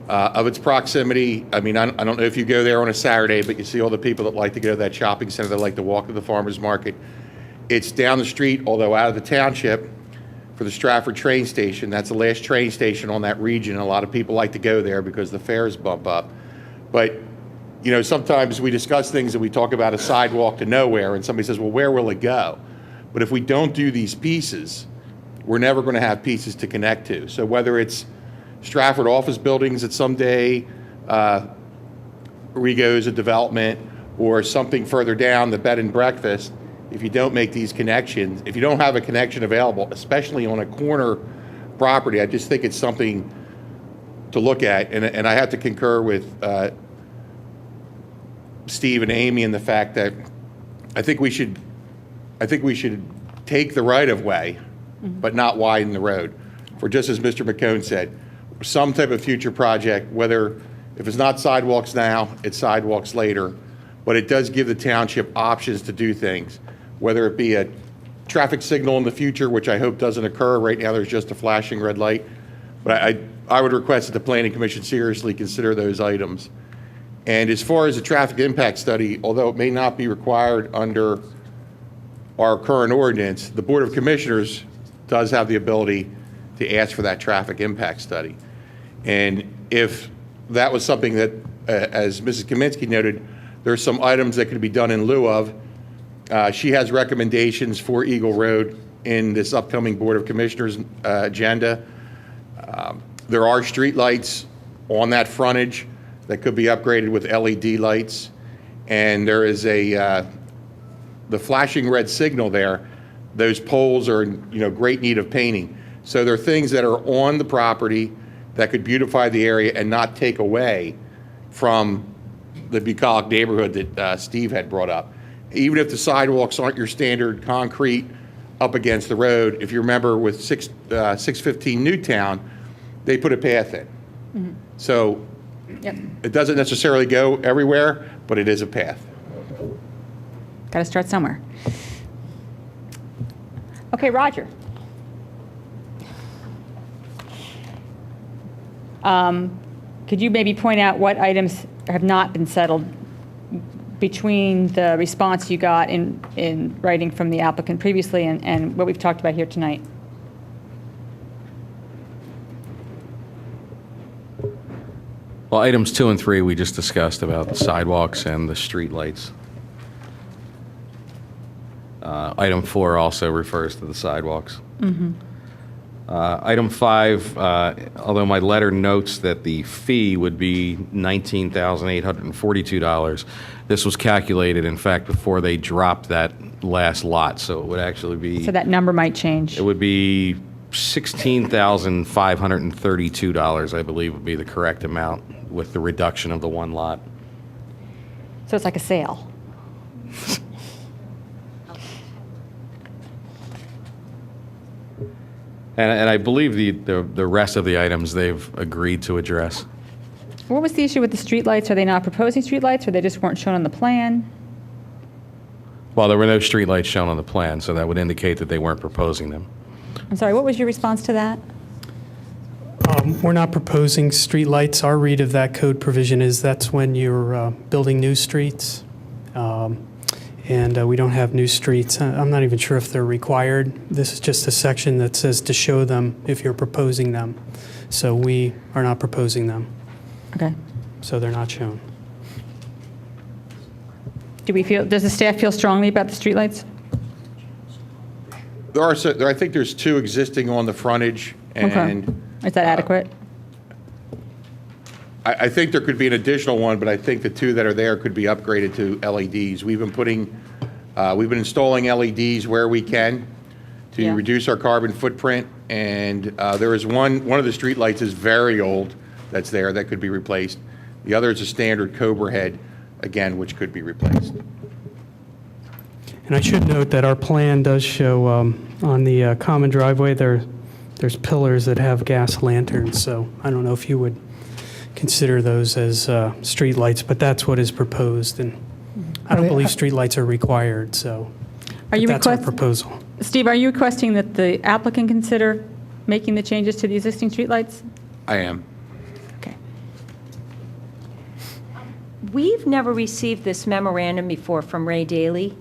of its proximity. I mean, I don't know if you go there on a Saturday, but you see all the people that like to go to that shopping center, that like to walk to the farmer's market. It's down the street, although out of the township, for the Stratford train station. That's the last train station on that region. A lot of people like to go there because the fares bump up. But, sometimes we discuss things and we talk about a sidewalk to nowhere, and somebody says, well, where will it go? But if we don't do these pieces, we're never going to have pieces to connect to. So whether it's Stratford office buildings that someday Rego's a development, or something further down, the bed and breakfast, if you don't make these connections, if you don't have a connection available, especially on a corner property, I just think it's something to look at. And I have to concur with Steve and Amy in the fact that I think we should take the right-of-way, but not widen the road. For just as Mr. McCone said, some type of future project, whether, if it's not sidewalks now, it's sidewalks later, but it does give the township options to do things, whether it be a traffic signal in the future, which I hope doesn't occur. Right now, there's just a flashing red light. But I would request that the Planning Commission seriously consider those items. And as far as the traffic impact study, although it may not be required under our current ordinance, the Board of Commissioners does have the ability to ask for that traffic impact study. And if that was something that, as Mrs. Kaminsky noted, there's some items that could be done in lieu of. She has recommendations for Eagle Road in this upcoming Board of Commissioners agenda. There are street lights on that frontage that could be upgraded with LED lights. And there is the flashing red signal there. Those poles are in great need of painting. So there are things that are on the property that could beautify the area and not take away from the bucolic neighborhood that Steve had brought up. Even if the sidewalks aren't your standard concrete up against the road, if you remember with 615 Newtown, they put a path in. Mm-hmm. So Yep. it doesn't necessarily go everywhere, but it is a path. Got to start somewhere. Okay, Roger. Could you maybe point out what items have not been settled between the response you got in writing from the applicant previously and what we've talked about here tonight? Well, items 2 and 3, we just discussed about the sidewalks and the streetlights. Item 4 also refers to the sidewalks. Item 5, although my letter notes that the fee would be $19,842, this was calculated, in fact, before they dropped that last lot, so it would actually be... So that number might change. It would be $16,532, I believe, would be the correct amount with the reduction of the one lot. So it's like a sale. And I believe the rest of the items they've agreed to address. What was the issue with the streetlights? Are they not proposing streetlights, or they just weren't shown on the plan? Well, there were no streetlights shown on the plan, so that would indicate that they weren't proposing them. I'm sorry, what was your response to that? We're not proposing streetlights. Our read of that code provision is that's when you're building new streets. And we don't have new streets. I'm not even sure if they're required. This is just a section that says to show them if you're proposing them. So we are not proposing them, Okay. so they're not shown. Does the staff feel strongly about the streetlights? I think there's 2 existing on the frontage, and Okay. Is that adequate? I think there could be an additional one, but I think the 2 that are there could be upgraded to LEDs. We've been installing LEDs where we can to Yeah. reduce our carbon footprint, and there is one of the streetlights is very old that's there that could be replaced. The other is a standard Cobra head, again, which could be replaced. And I should note that our plan does show on the common driveway, there's pillars that have gas lanterns, so I don't know if you would consider those as streetlights, but that's what is proposed, and I don't believe streetlights are required, so Are you that's our request- proposal. Steve, are you requesting that the applicant consider making the changes to the existing streetlights? I am. Okay. We've never received this memorandum before from Ray Daly.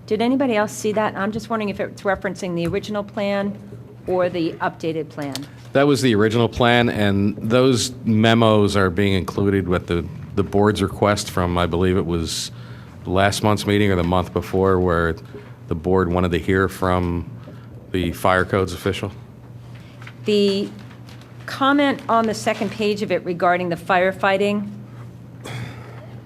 Did anybody else see that? I'm just wondering if it's referencing the original plan or the updated plan. That was the original plan, and those memos are being included with the board's request from, I believe it was last month's meeting or the month before, where the board wanted to hear from the fire codes official. The comment on the second page of it regarding the firefighting,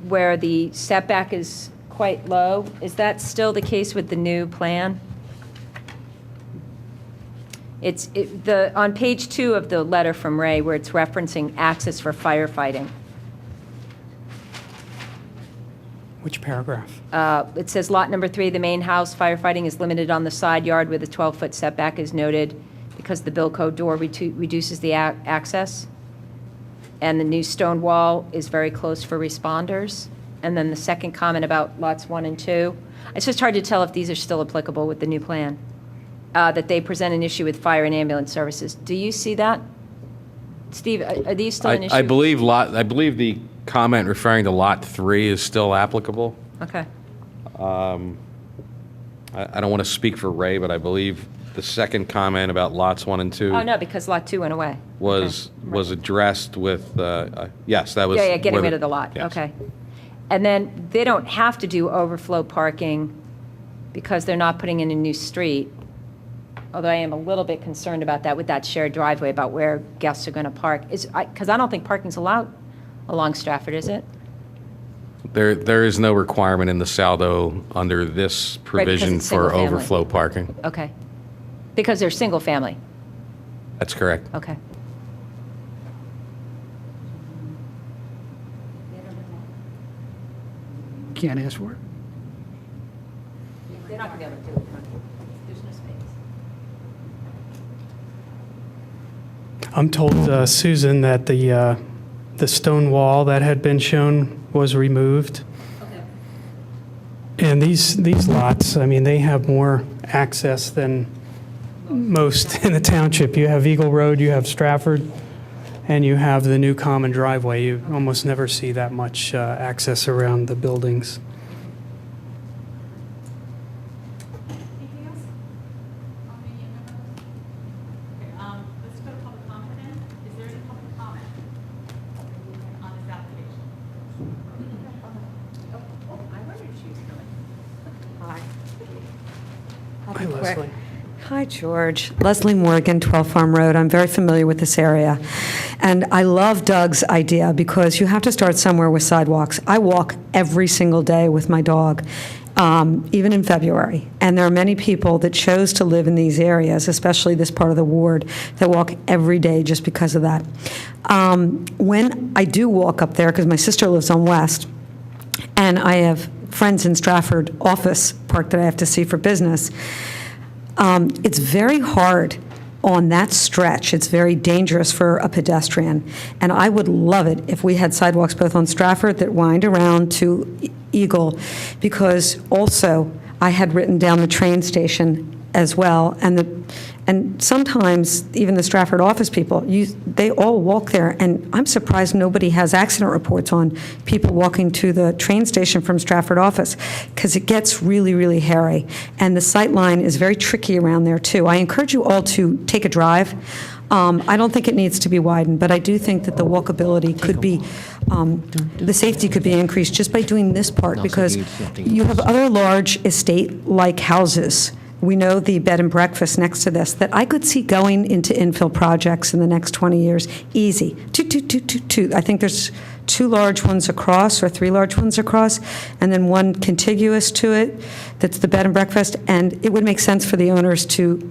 where the setback is quite low, is that still the case with the new plan? On page 2 of the letter from Ray, where it's referencing access for firefighting. Which paragraph? It says lot number 3, the main house firefighting is limited on the side yard with a 12-foot setback is noted because the bill code door reduces the access. And the new stone wall is very close for responders. And then the second comment about lots 1 and 2. It's just hard to tell if these are still applicable with the new plan. That they present an issue with fire and ambulance services. Do you see that? Steve, are these still an issue? I believe the comment referring to Lot 3 is still applicable. Okay. I don't want to speak for Ray, but I believe the second comment about lots 1 and 2 Oh, no, because lot 2 went away. was addressed with, yes, that was. Yeah, getting where rid of the lot. yes. Okay. And then they don't have to do overflow parking because they're not putting in a new street. Although I am a little bit concerned about that with that shared driveway, about where guests are going to park. Because I don't think parking's allowed along Stratford, is it? There is no requirement in the Saldo under this provision it's for single family. overflow parking. Okay. Because they're single family. That's correct. Okay. Can't ask for it. They're not going to be able to do it. There's no space. I'm told, Susan, that the stone wall that had been shown was removed. Okay. And these lots, I mean, they have more access than most in the township. You have Eagle Road, you have Stratford, and you have the new common driveway. You almost never see that much access around the buildings. Anything else? Let's go to public comment then. Is there any public comment on this Hi, Leslie. Hi, George. Leslie Morgan, 12 Farm Road. I'm very familiar with this area. And I love Doug's idea because you have to start somewhere with sidewalks. I walk every single day with my dog, even in February. And there are many people that chose to live in these areas, especially this part of the ward, that walk every day just because of that. When I do walk up there, because my sister lives on West, and I have friends in Stratford Office Park that I have to see for business, it's very hard on that stretch. It's very dangerous for a pedestrian. And I would love it if we had sidewalks both on Stratford that wind around to Eagle, because also I had written down the train station as well, and sometimes even the Stratford office people, they all walk there, and I'm surprised nobody has accident reports on people walking to the train station from Stratford office, because it gets really, really hairy, and the sight line is very tricky around there too. I encourage you all to take a drive. I don't think it needs to be widened, but I do think that the walkability could be, the safety could be increased just by doing this part, because you have other large estate-like houses. We know the bed and breakfast next to this, that I could see going into infill projects in the next 20 years, easy. Two. I think there's 2 large ones across or 3 large ones across, and then one contiguous to it that's the bed and breakfast, and it would make sense for the owners to,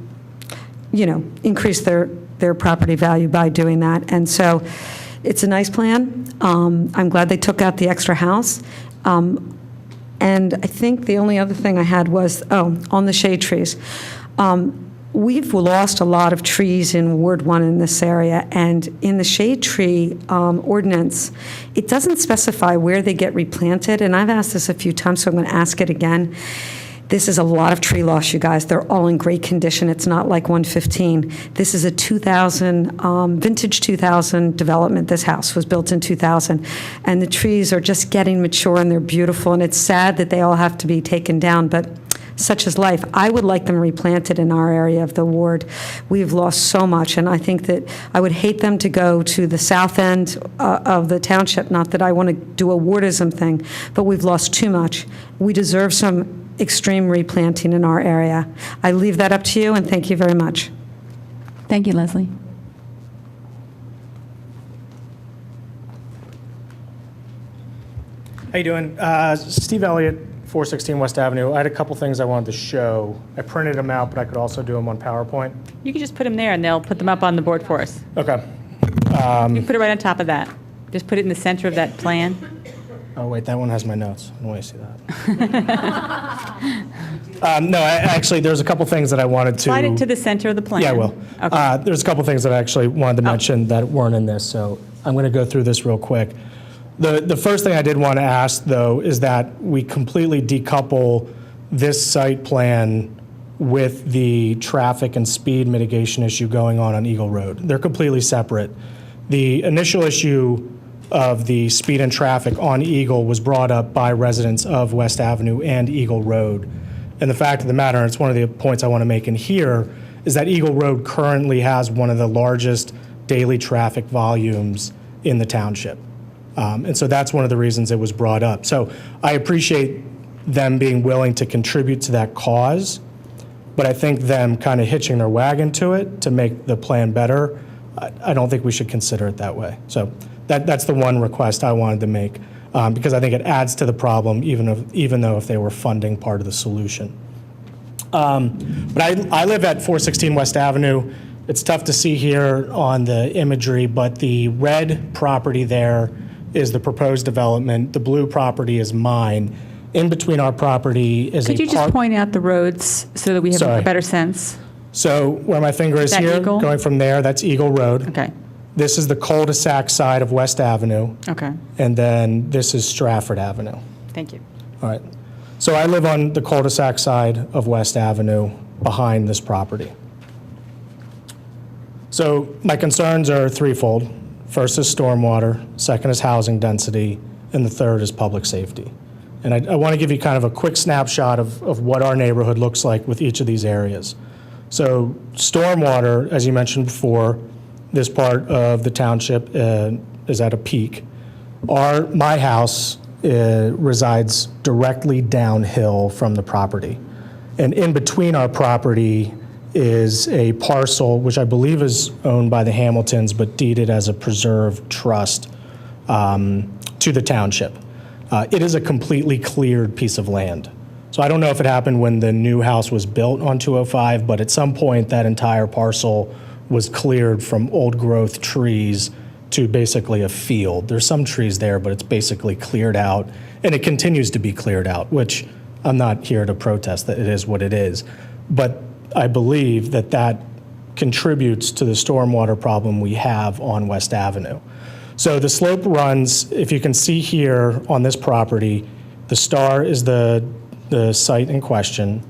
increase their property value by doing that. And so it's a nice plan. I'm glad they took out the extra house. And I think the only other thing I had was, on the shade trees. We've lost a lot of trees in Ward 1 in this area, and in the shade tree ordinance, it doesn't specify where they get replanted, and I've asked this a few times, so I'm going to ask it again. This is a lot of tree loss, you guys. They're all in great condition. It's not like 115. This is a 2000, vintage 2000 development. This house was built in 2000. And the trees are just getting mature, and they're beautiful. And it's sad that they all have to be taken down, but such is life. I would like them replanted in our area of the ward. We've lost so much, and I think that I would hate them to go to the south end of the township. Not that I want to do a wardism thing, but we've lost too much. We deserve some extreme replanting in our area. I leave that up to you, and thank you very much. Thank you, Leslie. How you doing? Steve Elliott, 416 West Avenue. I had a couple things I wanted to show. I printed them out, but I could also do them on PowerPoint. You can just put them there, and they'll put them up on the board for us. Okay. You put it right on top of that. Just put it in the center of that plan. Oh, wait, that one has my notes. I don't want to see that. No, actually, there's a couple things that I wanted to... Slide it to the center of the plan. Yeah, I will. Okay. There's a couple things that I actually wanted to mention that weren't in this, so I'm going to go through this real quick. The first thing I did want to ask, though, is that we completely decouple this site plan with the traffic and speed mitigation issue going on Eagle Road. They're completely separate. The initial issue of the speed and traffic on Eagle was brought up by residents of West Avenue and Eagle Road. And the fact of the matter, and it's one of the points I want to make in here, is that Eagle Road currently has one of the largest daily traffic volumes in the township. And so that's one of the reasons it was brought up. So I appreciate them being willing to contribute to that cause, but I think them kind of hitching their wagon to it to make the plan better, I don't think we should consider it that way. So that's the one request I wanted to make, because I think it adds to the problem, even though if they were funding part of the solution. But I live at 416 West Avenue. It's tough to see here on the imagery, but the red property there is the proposed development. The blue property is mine. In between our property is Could you just point out the roads so that we have a better sense? So where my finger is That here, Eagle? going from there, that's Eagle Road. Okay. This is the cul-de-sac side of West Avenue. Okay. And then this is Stratford Avenue. Thank you. All right. So I live on the cul-de-sac side of West Avenue behind this property. So my concerns are threefold. First is stormwater, second is housing density, and the third is public safety. And I want to give you kind of a quick snapshot of what our neighborhood looks like with each of these areas. So stormwater, as you mentioned before, this part of the township is at a peak. My house resides directly downhill from the property. And in between our property is a parcel, which I believe is owned by the Hamiltons, but deeded as a preserved trust to the township. It is a completely cleared piece of land. So I don't know if it happened when the new house was built on 205, but at some point that entire parcel was cleared from old growth trees to basically a field. There's some trees there, but it's basically cleared out, and it continues to be cleared out, which I'm not here to protest, that it is what it is. But I believe that that contributes to the stormwater problem we have on West Avenue. So the slope runs, if you can see here on this property, the star is the site in question.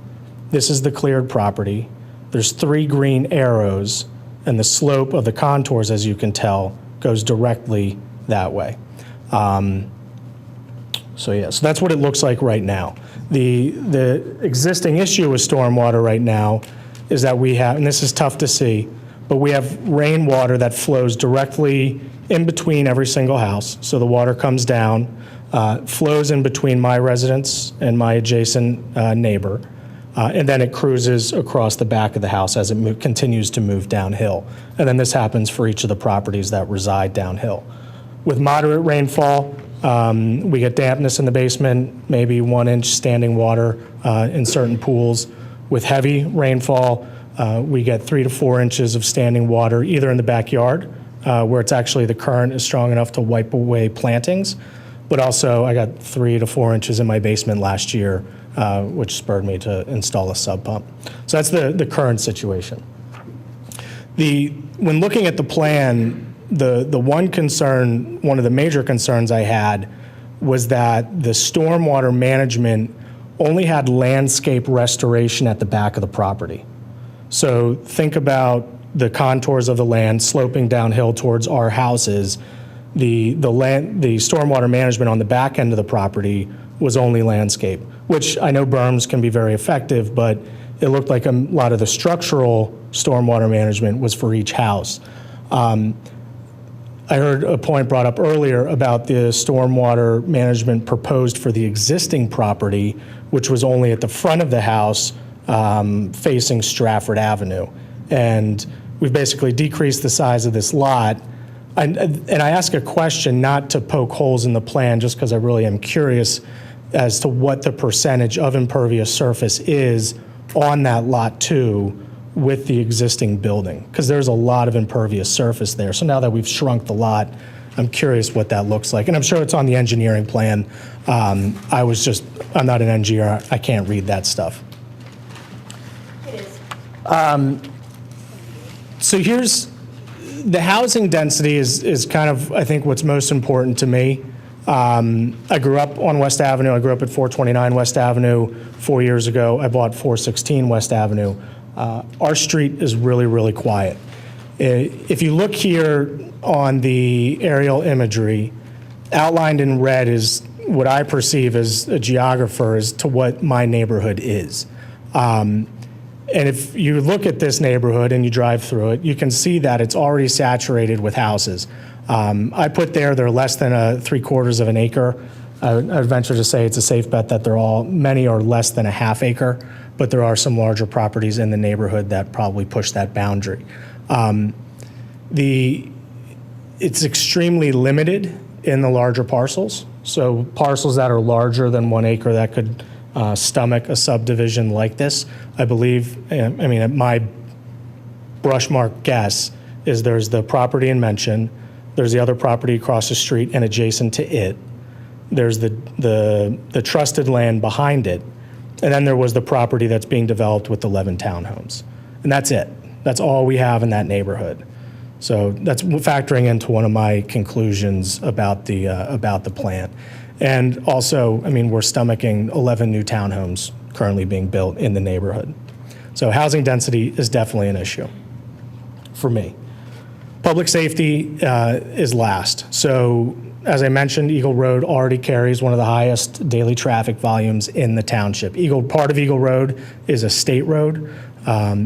This is the cleared property. There's 3 green arrows, and the slope of the contours, as you can tell, goes directly that way. So that's what it looks like right now. The existing issue with stormwater right now is that we have, and this is tough to see, but we have rainwater that flows directly in between every single house. So the water comes down, flows in between my residence and my adjacent neighbor, and then it cruises across the back of the house as it continues to move downhill. And then this happens for each of the properties that reside downhill. With moderate rainfall, we get dampness in the basement, maybe 1 inch standing water in certain pools. With heavy rainfall, we get 3 to 4 inches of standing water, either in the backyard, where it's actually the current is strong enough to wipe away plantings, but also I got 3 to 4 inches in my basement last year, which spurred me to install a sub pump. So that's the current situation. When looking at the plan, the one concern, one of the major concerns I had was that the stormwater management only had landscape restoration at the back of the property. So think about the contours of the land sloping downhill towards our houses. The stormwater management on the back end of the property was only landscape, which I know berms can be very effective, but it looked like a lot of the structural stormwater management was for each house. I heard a point brought up earlier about the stormwater management proposed for the existing property, which was only at the front of the house facing Stratford Avenue. And we've basically decreased the size of this lot. And I ask a question not to poke holes in the plan, just because I really am curious as to what the percentage of impervious surface is on that lot 2 with the existing building, because there's a lot of impervious surface there. So now that we've shrunk the lot, I'm curious what that looks like. And I'm sure it's on the engineering plan. I'm not an engineer. I can't read that stuff. It is. So here's, the housing density is kind of, I think, what's most important to me. I grew up on West Avenue. I grew up at 429 West Avenue 4 years ago. I bought 416 West Avenue. Our street is really, really quiet. If you look here on the aerial imagery, outlined in red is what I perceive as a geographer as to what my neighborhood is. And if you look at this neighborhood and you drive through it, you can see that it's already saturated with houses. I put they're less than 3/4 of an acre. I would venture to say it's a safe bet that many are less than a half acre, but there are some larger properties in the neighborhood that probably push that boundary. It's extremely limited in the larger parcels. So parcels that are larger than 1 acre that could stomach a subdivision like this, I believe, my brushmark guess is there's the property in mention, there's the other property across the street and adjacent to it, there's the trusted land behind it, and then there was the property that's being developed with 11 townhomes. And that's it. That's all we have in that neighborhood. So that's factoring into one of my conclusions about the plan. And also, we're stomaching 11 new townhomes currently being built in the neighborhood. So housing density is definitely an issue for me. Public safety is last. So as I mentioned, Eagle Road already carries one of the highest daily traffic volumes in the township. Part of Eagle Road is a state road.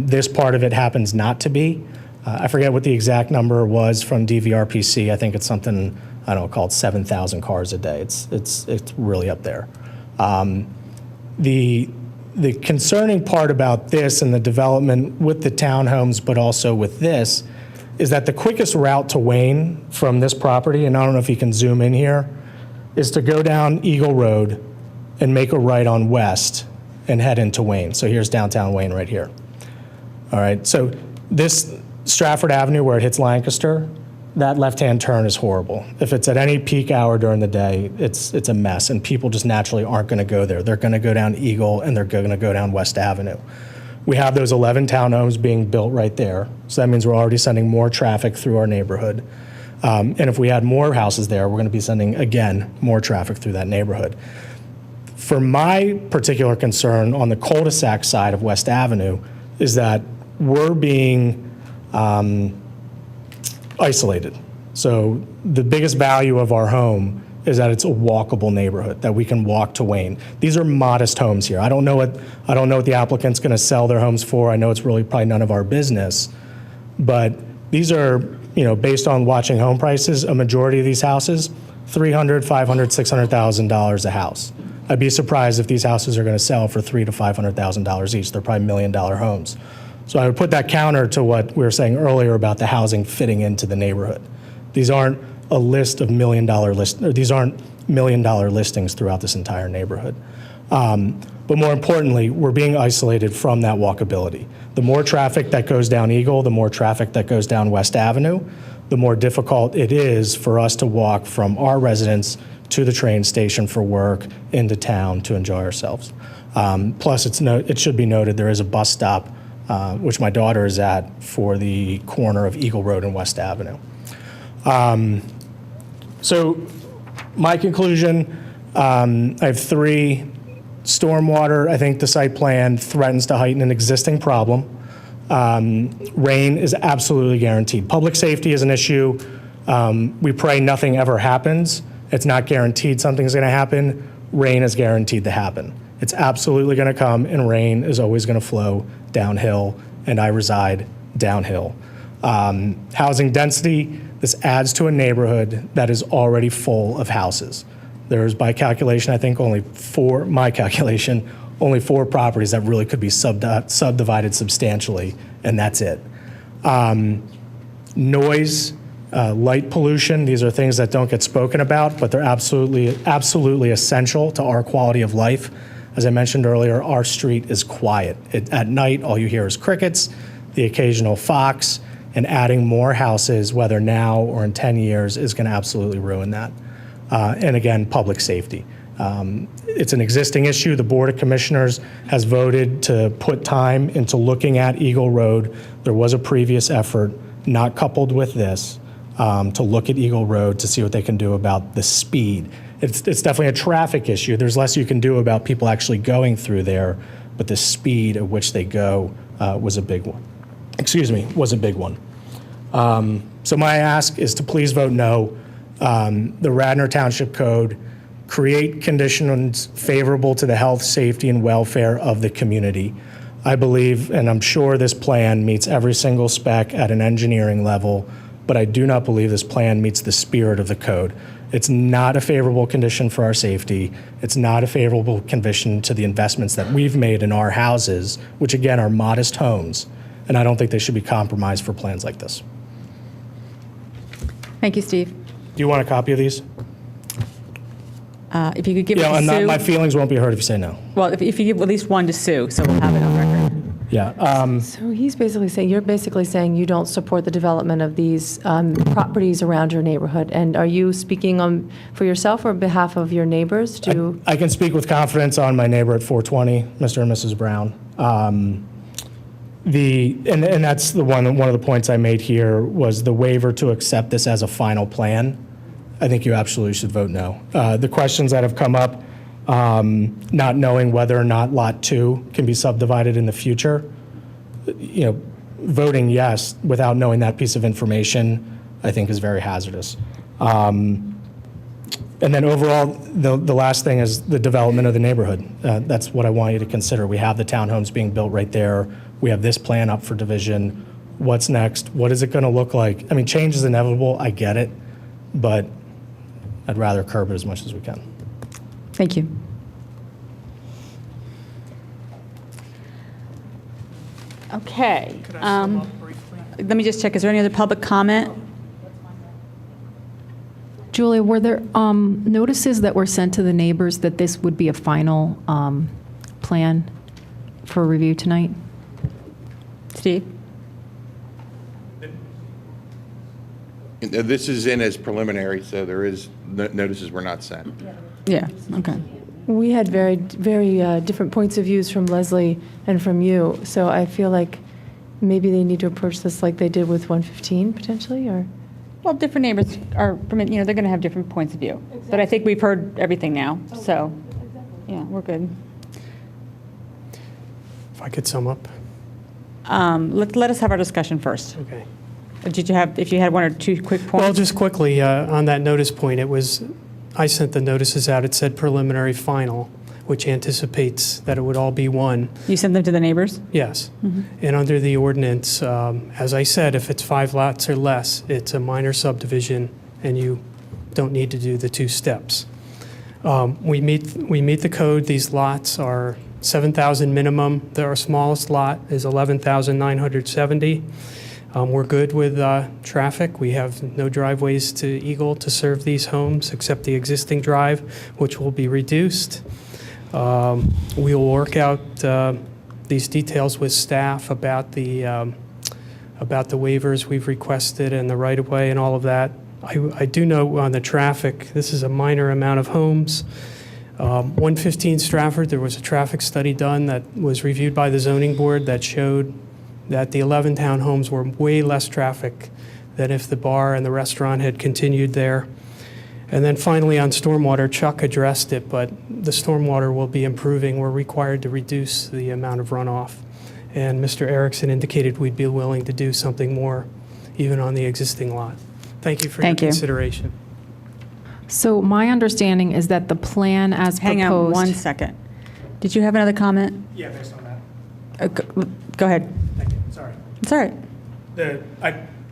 This part of it happens not to be. I forget what the exact number was from DVRPC. I think it's something, I don't know, called 7,000 cars a day. It's really up there. The concerning part about this and the development with the townhomes, but also with this, is that the quickest route to Wayne from this property, and I don't know if you can zoom in here, is to go down Eagle Road and make a right on West and head into Wayne. So here's downtown Wayne right here. All right, so this Stratford Avenue where it hits Lancaster, that left-hand turn is horrible. If it's at any peak hour during the day, it's a mess, and people just naturally aren't going to go there. They're going to go down Eagle, and they're going to go down West Avenue. We have those 11 townhomes being built right there, so that means we're already sending more traffic through our neighborhood. And if we had more houses there, we're going to be sending, again, more traffic through that neighborhood. For my particular concern on the cul-de-sac side of West Avenue is that we're being isolated. So the biggest value of our home is that it's a walkable neighborhood, that we can walk to Wayne. These are modest homes here. I don't know what the applicant's going to sell their homes for. I know it's really probably none of our business, but these are, based on watching home prices, a majority of these houses, $300,000, $500,000, $600,000 a house. I'd be surprised if these houses are going to sell for $300,000 to $500,000 each. They're probably $1 million homes. So I would put that counter to what we were saying earlier about the housing fitting into the neighborhood. These aren't a list of $1 million these aren't $1 million listings throughout this entire neighborhood. But more importantly, we're being isolated from that walkability. The more traffic that goes down Eagle, the more traffic that goes down West Avenue, the more difficult it is for us to walk from our residence to the train station for work, into town to enjoy ourselves. Plus, it should be noted there is a bus stop, which my daughter is at, for the corner of Eagle Road and West Avenue. So my conclusion, I have 3. Stormwater, I think the site plan threatens to heighten an existing problem. Rain is absolutely guaranteed. Public safety is an issue. We pray nothing ever happens. It's not guaranteed something's going to happen. Rain is guaranteed to happen. It's absolutely going to come, and rain is always going to flow downhill, and I reside downhill. Housing density, this adds to a neighborhood that is already full of houses. There's, by calculation, I think only 4 properties that really could be subdivided substantially, and that's it. Noise, light pollution, these are things that don't get spoken about, but they're absolutely essential to our quality of life. As I mentioned earlier, our street is quiet. At night, all you hear is crickets, the occasional fox, and adding more houses, whether now or in 10 years, is going to absolutely ruin that. And again, public safety. It's an existing issue. The Board of Commissioners has voted to put time into looking at Eagle Road. There was a previous effort, not coupled with this, to look at Eagle Road to see what they can do about the speed. It's definitely a traffic issue. There's less you can do about people actually going through there, but the speed at which they go was a big one. Was a big one. So my ask is to please vote no. The Radnor Township Code create conditions favorable to the health, safety, and welfare of the community. I believe, and I'm sure this plan meets every single spec at an engineering level, but I do not believe this plan meets the spirit of the code. It's not a favorable condition for our safety. It's not a favorable condition to the investments that we've made in our houses, which again are modest homes, and I don't think they should be compromised for plans like this. Thank you, Steve. Do you want a copy of these? If you could give it to and Sue. my feelings won't be hurt if you say no. Well, if you give at least one to Sue, so we'll have it on record. Yeah. So you're basically saying you don't support the development of these properties around your neighborhood. And are you speaking for yourself or on behalf of your neighbors? I can speak with confidence on my neighbor at 420, Mr. and Mrs. Brown. And that's one of the points I made here was the waiver to accept this as a final plan. I think you absolutely should vote no. The questions that have come up, not knowing whether or not Lot 2 can be subdivided in the future, voting yes without knowing that piece of information, I think is very hazardous. And then overall, the last thing is the development of the neighborhood. That's what I want you to consider. We have the townhomes being built right there. We have this plan up for division. What's next? What is it going to look like? I mean, change is inevitable. I get it, but I'd rather curb it as much as we can. Thank you. Okay. Let me just check, is there any other public comment? Julia, were there notices that were sent to the neighbors that this would be a final plan for review tonight? Steve? This is in as preliminary, so there is, notices were not sent. Yeah, okay. We had very, very different points of views from Leslie and from you, so I feel like maybe they need to approach this like they did with 115 potentially, or? Well, different neighbors are, they're going to have different points of view. But I think we've heard everything now, so, yeah, we're good. If I could sum up. Let us have our discussion first. Okay. Did you have, if you had one or two quick points? Well, just quickly, on that notice point, I sent the notices out, it said preliminary final, which anticipates that it would all be one. You sent them to the neighbors? Yes. And under the ordinance, as I said, if it's 5 lots or less, it's a minor subdivision, and you don't need to do the 2 steps. We meet the code. These lots are 7,000 minimum. Our smallest lot is 11,970. We're good with traffic. We have no driveways to Eagle to serve these homes except the existing drive, which will be reduced. We will work out these details with staff about the waivers we've requested and the right-of-way and all of that. I do know on the traffic, this is a minor amount of homes. 115 Stratford, there was a traffic study done that was reviewed by the zoning board that showed that the 11 townhomes were way less traffic than if the bar and the restaurant had continued there. And then finally on stormwater, Chuck addressed it, but the stormwater will be improving. We're required to reduce the amount of runoff. And Mr. Erickson indicated we'd be willing to do something more even on the existing lot. Thank you for your consideration. So my understanding is that the plan as proposed... Hang on 1 second. Did you have another comment? Yeah, based on that. Go ahead. Thank you. Sorry. It's all right.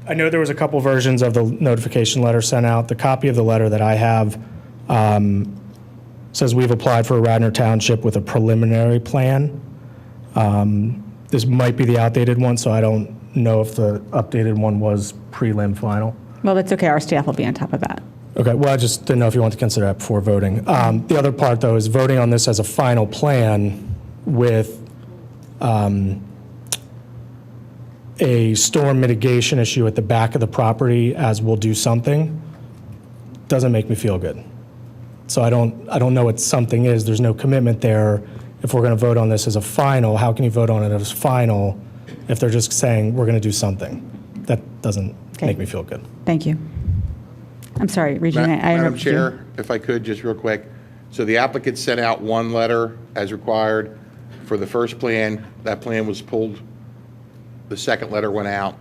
I know there was a couple versions of the notification letter sent out. The copy of the letter that I have says we've applied for a Radnor Township with a preliminary plan. This might be the outdated one, so I don't know if the updated one was prelim final. Well, that's okay. Our staff will be on top of that. Okay, well, I just didn't know if you want to consider that before voting. The other part, though, is voting on this as a final plan with a storm mitigation issue at the back of the property as we'll do something doesn't make me feel good. So I don't know what something is. There's no commitment there. If we're going to vote on this as a final, how can you vote on it as final if they're just saying we're going to do something? That doesn't make me feel good. Thank you. I'm sorry, Regina, I Madam interrupted you. Chair, if I could, just real quick. So the applicant sent out one letter as required for the first plan. That plan was pulled. The second letter went out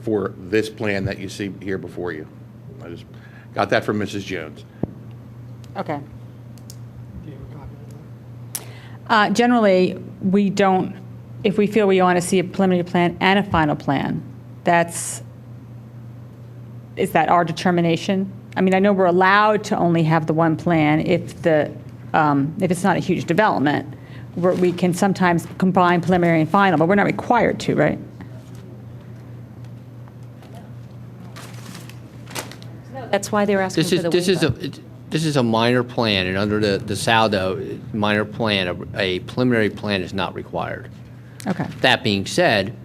for this plan that you see here before you. I just got that from Mrs. Jones. Okay. Generally, we don't, if we feel we want to see a preliminary plan and a final plan, is that our determination? I mean, I know we're allowed to only have the one plan if it's not a huge development. We can sometimes combine preliminary and final, but we're not required to, right? That's why they're asking for the waiver. This is a minor plan, and under the Saldo minor plan, a preliminary plan is not required. Okay. That being said,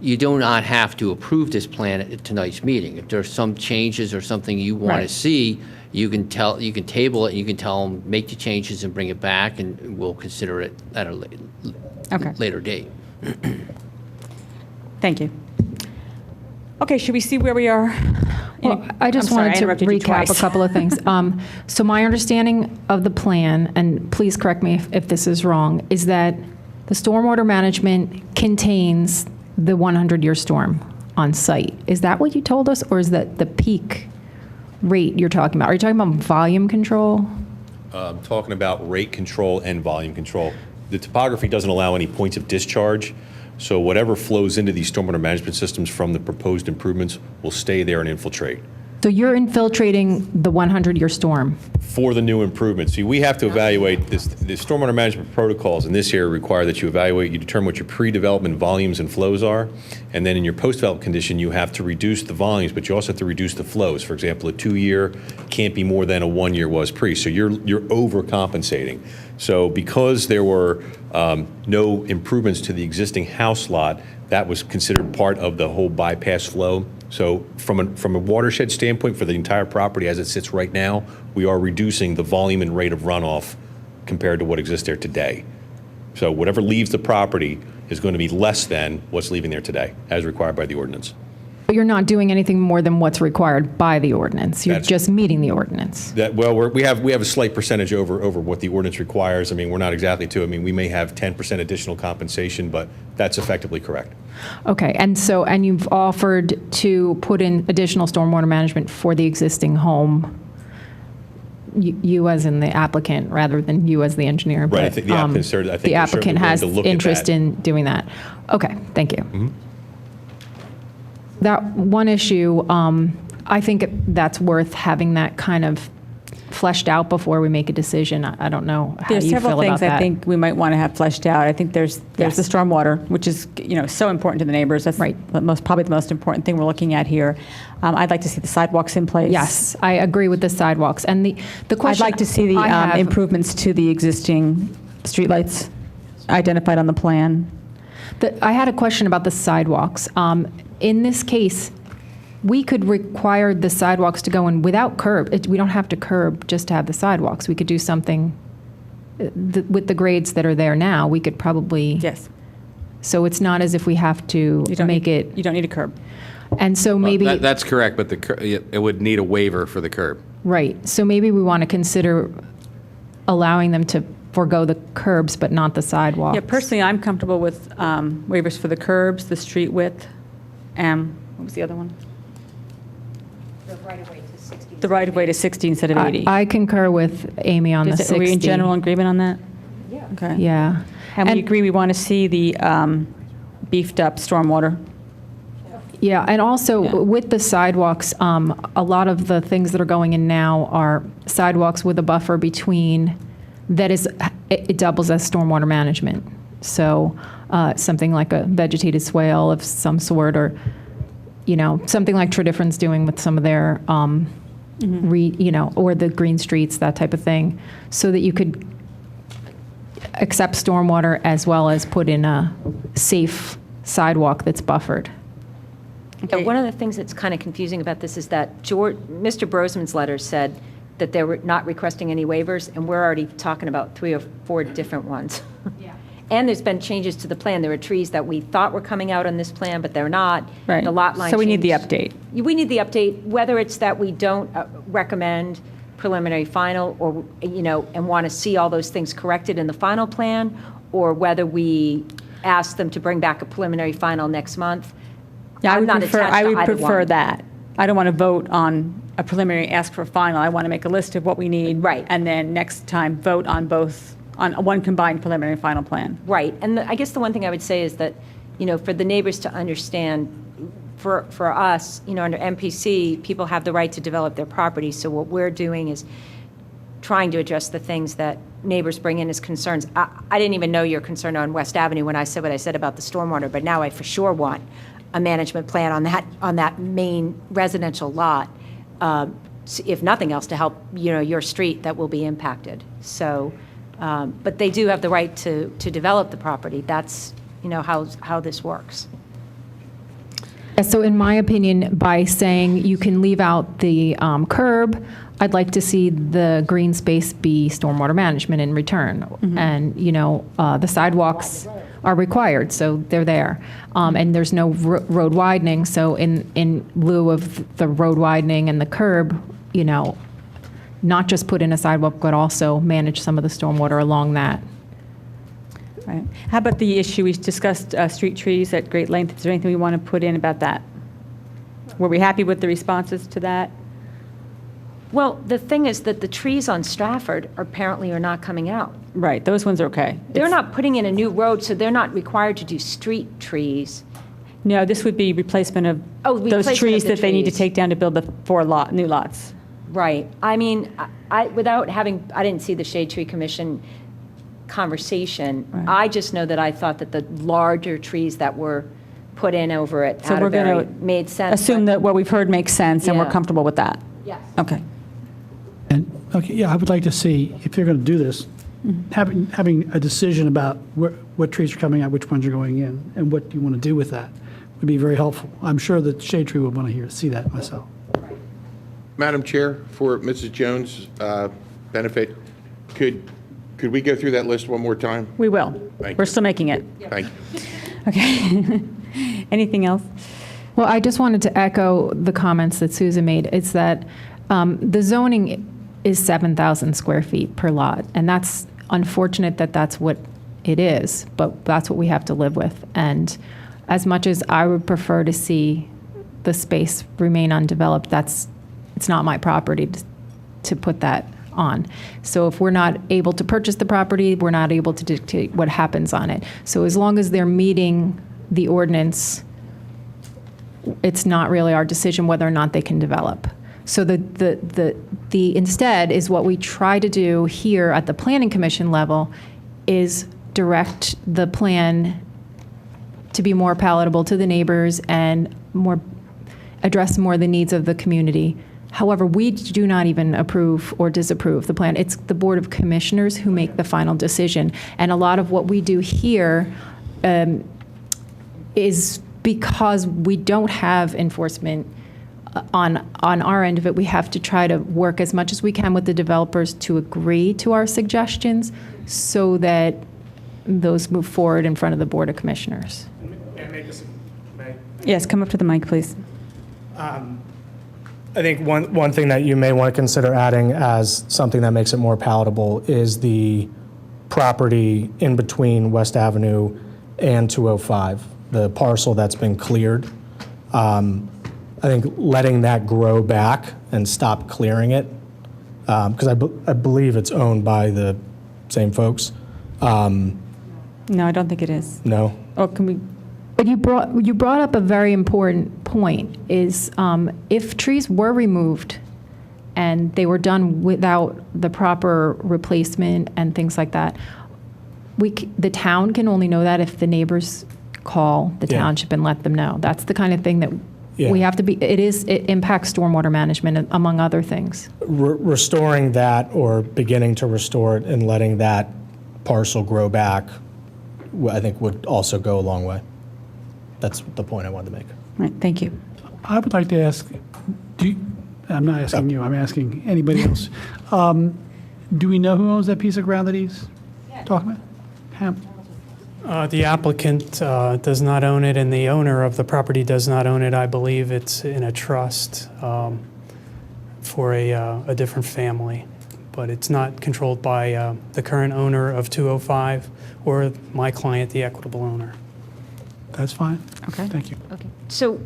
you do not have to approve this plan at tonight's meeting. If there's some changes or something you want to Right. see, you can table it, and you can tell them, make the changes and bring it back, and we'll consider it at a later date. Thank you. Okay, should we see where we are? Well, I just I'm sorry, wanted to interrupted you recap a twice. couple of things. So my understanding of the plan, and please correct me if this is wrong, is that the stormwater management contains the 100-year storm on site. Is that what you told us, or is that the peak rate you're talking about? Are you talking about volume control? I'm talking about rate control and volume control. The topography doesn't allow any points of discharge, so whatever flows into these stormwater management systems from the proposed improvements will stay there and infiltrate. So you're infiltrating the 100-year storm. For the new improvements. See, we have to evaluate this, the stormwater management protocols in this area require that you determine what your pre-development volumes and flows are, and then in your post-development condition, you have to reduce the volumes, but you also have to reduce the flows. For example, a 2-year can't be more than a 1-year was pre, so you're overcompensating. So because there were no improvements to the existing house lot, that was considered part of the whole bypass flow. So from a watershed standpoint for the entire property as it sits right now, we are reducing the volume and rate of runoff compared to what exists there today. So whatever leaves the property is going to be less than what's leaving there today, as required by the ordinance. But you're not doing anything more than what's required by the ordinance. You're just meeting the ordinance. We have a slight percentage over what the ordinance requires. I mean, we're not exactly to. I mean, we may have 10% additional compensation, but that's effectively correct. Okay, and you've offered to put in additional stormwater management for the existing home, you as in the applicant, rather than you as the engineer. Right, I think the applicant certainly- I think the they're applicant certainly has willing to look at interest that. in doing that. Okay, thank you. That one issue, I think that's worth having that kind of fleshed out before we make a decision. I don't know how you There's feel about that. several things I think we might want to have fleshed out. I think there's Yes. the stormwater, which is, so important to the neighbors. That's Right. probably the most important thing we're looking at here. I'd like to see the sidewalks in place. Yes, I agree with the sidewalks. And the question I'd like to see the I have- improvements to the existing streetlights identified on the plan. I had a question about the sidewalks. In this case, we could require the sidewalks to go in without curb. We don't have to curb just to have the sidewalks. We could do something with the grades that are there now. We could probably. Yes. So it's not as if we have to make it. You don't need a curb. And so maybe. That's correct, but it would need a waiver for the curb. Right. So maybe we want to consider allowing them to forego the curbs, but not the sidewalks. Yeah, personally, I'm comfortable with waivers for the curbs, the street width, and what was the other one? The right-of-way to 60 instead of 80. I concur with Amy on the 60. Are we in general agreement on that? Yeah. Okay. Yeah. And we agree we want to see the beefed-up stormwater. Yeah, and also with the sidewalks, a lot of the things that are going in now are sidewalks with a buffer between, it doubles as stormwater management. So something like a vegetated swale of some sort, or, something like Tredifferen's doing with some of their, or the green streets, that type of thing, so that you could accept stormwater as well as put in a safe sidewalk that's buffered. Okay. One of the things that's kind of confusing about this is that Mr. Brosman's letter said that they were not requesting any waivers, and we're already talking about 3 or 4 different ones. Yeah. And there's been changes to the plan. There were trees that we thought were coming out on this plan, but they're not. Right. The lot line So we need the changed. update. We need the update, whether it's that we don't recommend preliminary final, or, and want to see all those things corrected in the final plan, or whether we ask them to bring back a preliminary final next month. Yeah, I'm not attached to I would either prefer one. that. I don't want to vote on a preliminary, ask for a final. I want to make a list of what we need. Right. And then next time, vote on both, on one combined preliminary final plan. Right, and I guess the one thing I would say is that, for the neighbors to understand, for us, under MPC, people have the right to develop their property, so what we're doing is trying to address the things that neighbors bring in as concerns. I didn't even know your concern on West Avenue when I said what I said about the stormwater, but now I for sure want a management plan on that main residential lot, if nothing else, to help, your street that will be impacted. So, but they do have the right to develop the property. That's, how this works. So in my opinion, by saying you can leave out the curb, I'd like to see the green space be stormwater management in return. And, the sidewalks are required, so they're there. And there's no road widening, so in lieu of the road widening and the curb, not just put in a sidewalk, but also manage some of the stormwater along that. Right. How about the issue we discussed, street trees at great length? Is there anything we want to put in about that? Were we happy with the responses to that? Well, the thing is that the trees on Stratford apparently are not coming out. Right, those ones are okay. They're not putting in a new road, so they're not required to do street trees. No, this would be replacement of those replacement of trees the that they need to trees. take down to build the 4 new lots. Right. I mean, I didn't see the Shade Tree Commission conversation. I just know that I thought that the larger trees that were put in over at So we're Atterbury going made to sense. assume but- that what we've heard makes sense, and we're Yeah. comfortable with that. Yes. Okay. And, okay, yeah, I would like to see, if you're going to do this, having a decision about what trees are coming out, which ones are going in, and what you want to do with that would be very helpful. I'm sure that Shade Tree would want to see that myself. Madam Chair, for Mrs. Jones' benefit, could we go through that list one more time? We will. Thank We're you. still making it. Thank you. Okay. Anything else? Well, I just wanted to echo the comments that Susan made. It's that the zoning is 7,000 square feet per lot, and that's unfortunate that that's what it is, but that's what we have to live with. And as much as I would prefer to see the space remain undeveloped, it's not my property to put that on. So if we're not able to purchase the property, we're not able to dictate what happens on it. So as long as they're meeting the ordinance, it's not really our decision whether or not they can develop. So the instead is what we try to do here at the Planning Commission level is direct the plan to be more palatable to the neighbors and address more the needs of the community. However, we do not even approve or disapprove the plan. It's the Board of Commissioners who make the final decision. And a lot of what we do here is because we don't have enforcement on our end of it. We have to try to work as much as we can with the developers to agree to our suggestions so that those move forward in front of the Board of Commissioners. Yes, come up to the mic, please. I think one thing that you may want to consider adding as something that makes it more palatable is the property in between West Avenue and 205, the parcel that's been cleared. I think letting that grow back and stop clearing it, because I believe it's owned by the same folks. No, I don't think it is. No? Oh, can we? But you brought up a very important point, is if trees were removed and they were done without the proper replacement and things like that, the town can only know that if the neighbors call the township and let them know. That's the kind of thing that we have to be, it impacts stormwater management, among other things. Restoring that or beginning to restore it and letting that parcel grow back, I think would also go a long way. That's the point I wanted to make. Right, thank you. I would like to ask, I'm not asking you, I'm asking anybody else. Do we know who owns that piece of ground that he's talking about? Ham? The applicant does not own it, and the owner of the property does not own it. I believe it's in a trust for a different family, but it's not controlled by the current owner of 205 or my client, the equitable owner. That's fine. Okay. Thank you. Okay. So,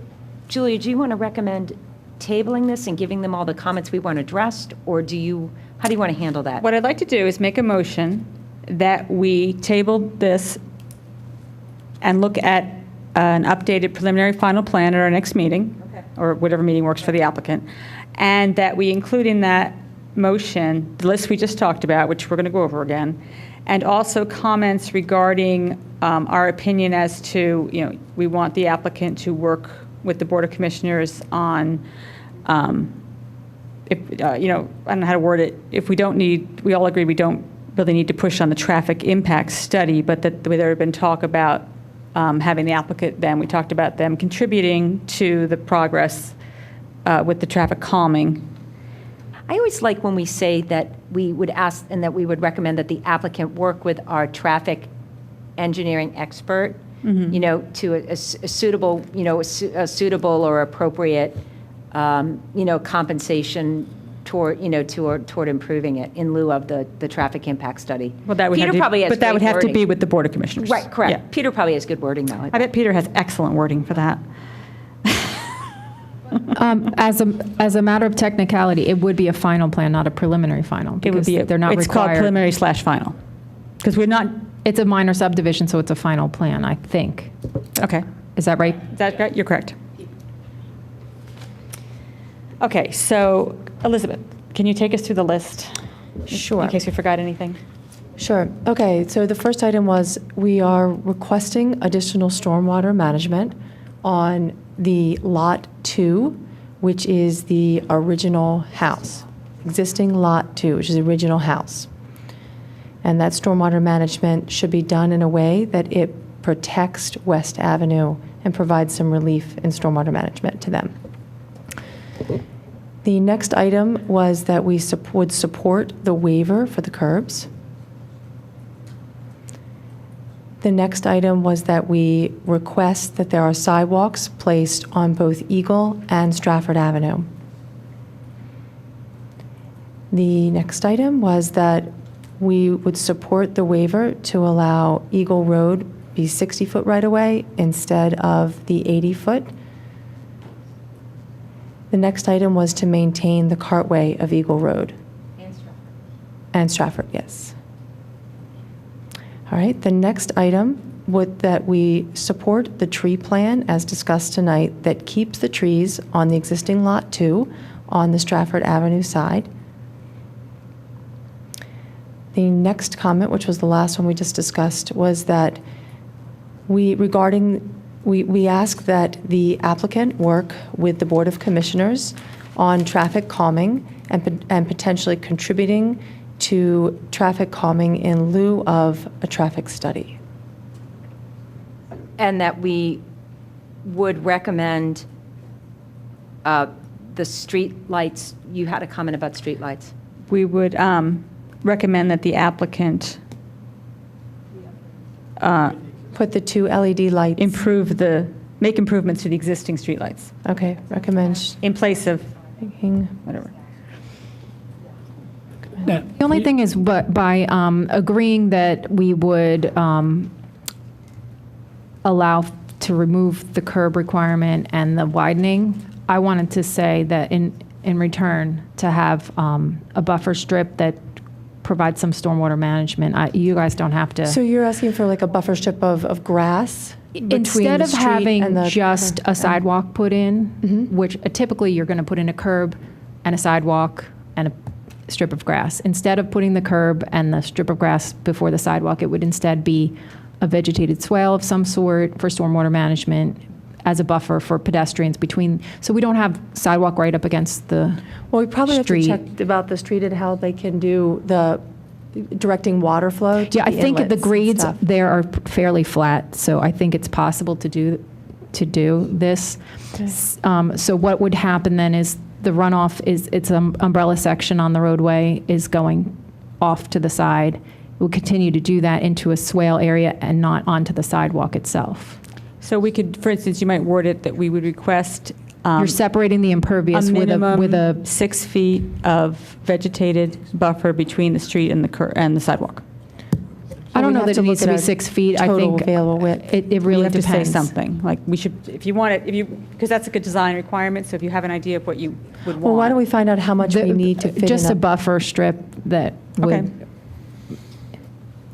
Julia, do you want to recommend tabling this and giving them all the comments we want addressed, or how do you want to handle that? What I'd like to do is make a motion that we table this and look at an updated preliminary final plan at our next meeting, or whatever meeting works for the applicant, and that we include in that motion the list we just talked about, which we're going to go over again, and also comments regarding our opinion as to, we want the applicant to work with the Board of Commissioners on, if, I don't know how to word it, if we all agree we don't really need to push on the traffic impact study, but that there had been talk about having the applicant, we talked about them contributing to the progress with the traffic calming. I always like when we say that we would ask and that we would recommend that the applicant work with our traffic engineering expert, to a suitable, a suitable or appropriate, compensation toward improving it in lieu of the traffic impact study. Well, that would Peter have to, probably has but that would great have to be wording. with the Board of Commissioners. Right, correct. Yeah. Peter probably has good wording, though. I bet Peter has excellent wording for that. As a matter of technicality, it would be a final plan, not a preliminary final. It would be, they're not it's called required. preliminary/final. Because we're not, It's a minor subdivision, so it's a final plan, I think. okay. Is that right? Is that correct? You're correct. Okay, so Elizabeth, can you take us through the list? Sure. In case we forgot anything. Sure. Okay, so the first item was we are requesting additional stormwater management on the Lot 2, which is the original house, existing Lot 2, which is the original house. And that stormwater management should be done in a way that it protects West Avenue and provides some relief in stormwater management to them. The next item was that we would support the waiver for the curbs. The next item was that we request that there are sidewalks placed on both Eagle and Stratford Avenue. The next item was that we would support the waiver to allow Eagle Road be 60-foot right-of-way instead of the 80-foot. The next item was to maintain the cartway of Eagle Road. And Stratford, yes. All right, the next item would that we support the tree plan as discussed tonight that keeps the trees on the existing Lot 2 on the Stratford Avenue side. The next comment, which was the last one we just discussed, was that we ask that the applicant work with the Board of Commissioners on traffic calming and potentially contributing to traffic calming in lieu of a traffic study. And that we would recommend the street lights. You had a comment about street lights. We would recommend that the applicant put the 2 LED lights. Make improvements to the existing streetlights. Okay, recommend. In place of Thinking. whatever. The only thing is, but by agreeing that we would allow to remove the curb requirement and the widening, I wanted to say that in return to have a buffer strip that provides some stormwater management. You guys don't have to. So you're asking for like a buffer strip of grass? Instead of having just a sidewalk put in, Mm-hmm. which typically you're going to put in a curb and a sidewalk and a strip of grass. Instead of putting the curb and the strip of grass before the sidewalk, it would instead be a vegetated swale of some sort for stormwater management as a buffer for pedestrians between, so we don't have sidewalk right up against the Well, we probably street. have to check about the street and how they can do the directing water flow to Yeah, I the think the inlets and grades stuff. there are fairly flat, so I think it's possible to do this. So what would happen then is the runoff it's an umbrella section on the roadway is going off to the side. We'll continue to do that into a swale area and not onto the sidewalk itself. So we could, for instance, you might word it that we would request You're separating the impervious a with minimum a 6 feet of vegetated buffer between the street and the sidewalk. I don't we know have that to it needs look to at be our 6 feet. I total think available width. it really We have depends. to say something, like we should, if you want it, because that's a good design requirement, so if you have an idea of what you would want. Well, why don't we find out how much we need to fit in Just a a buffer strip that Okay. would,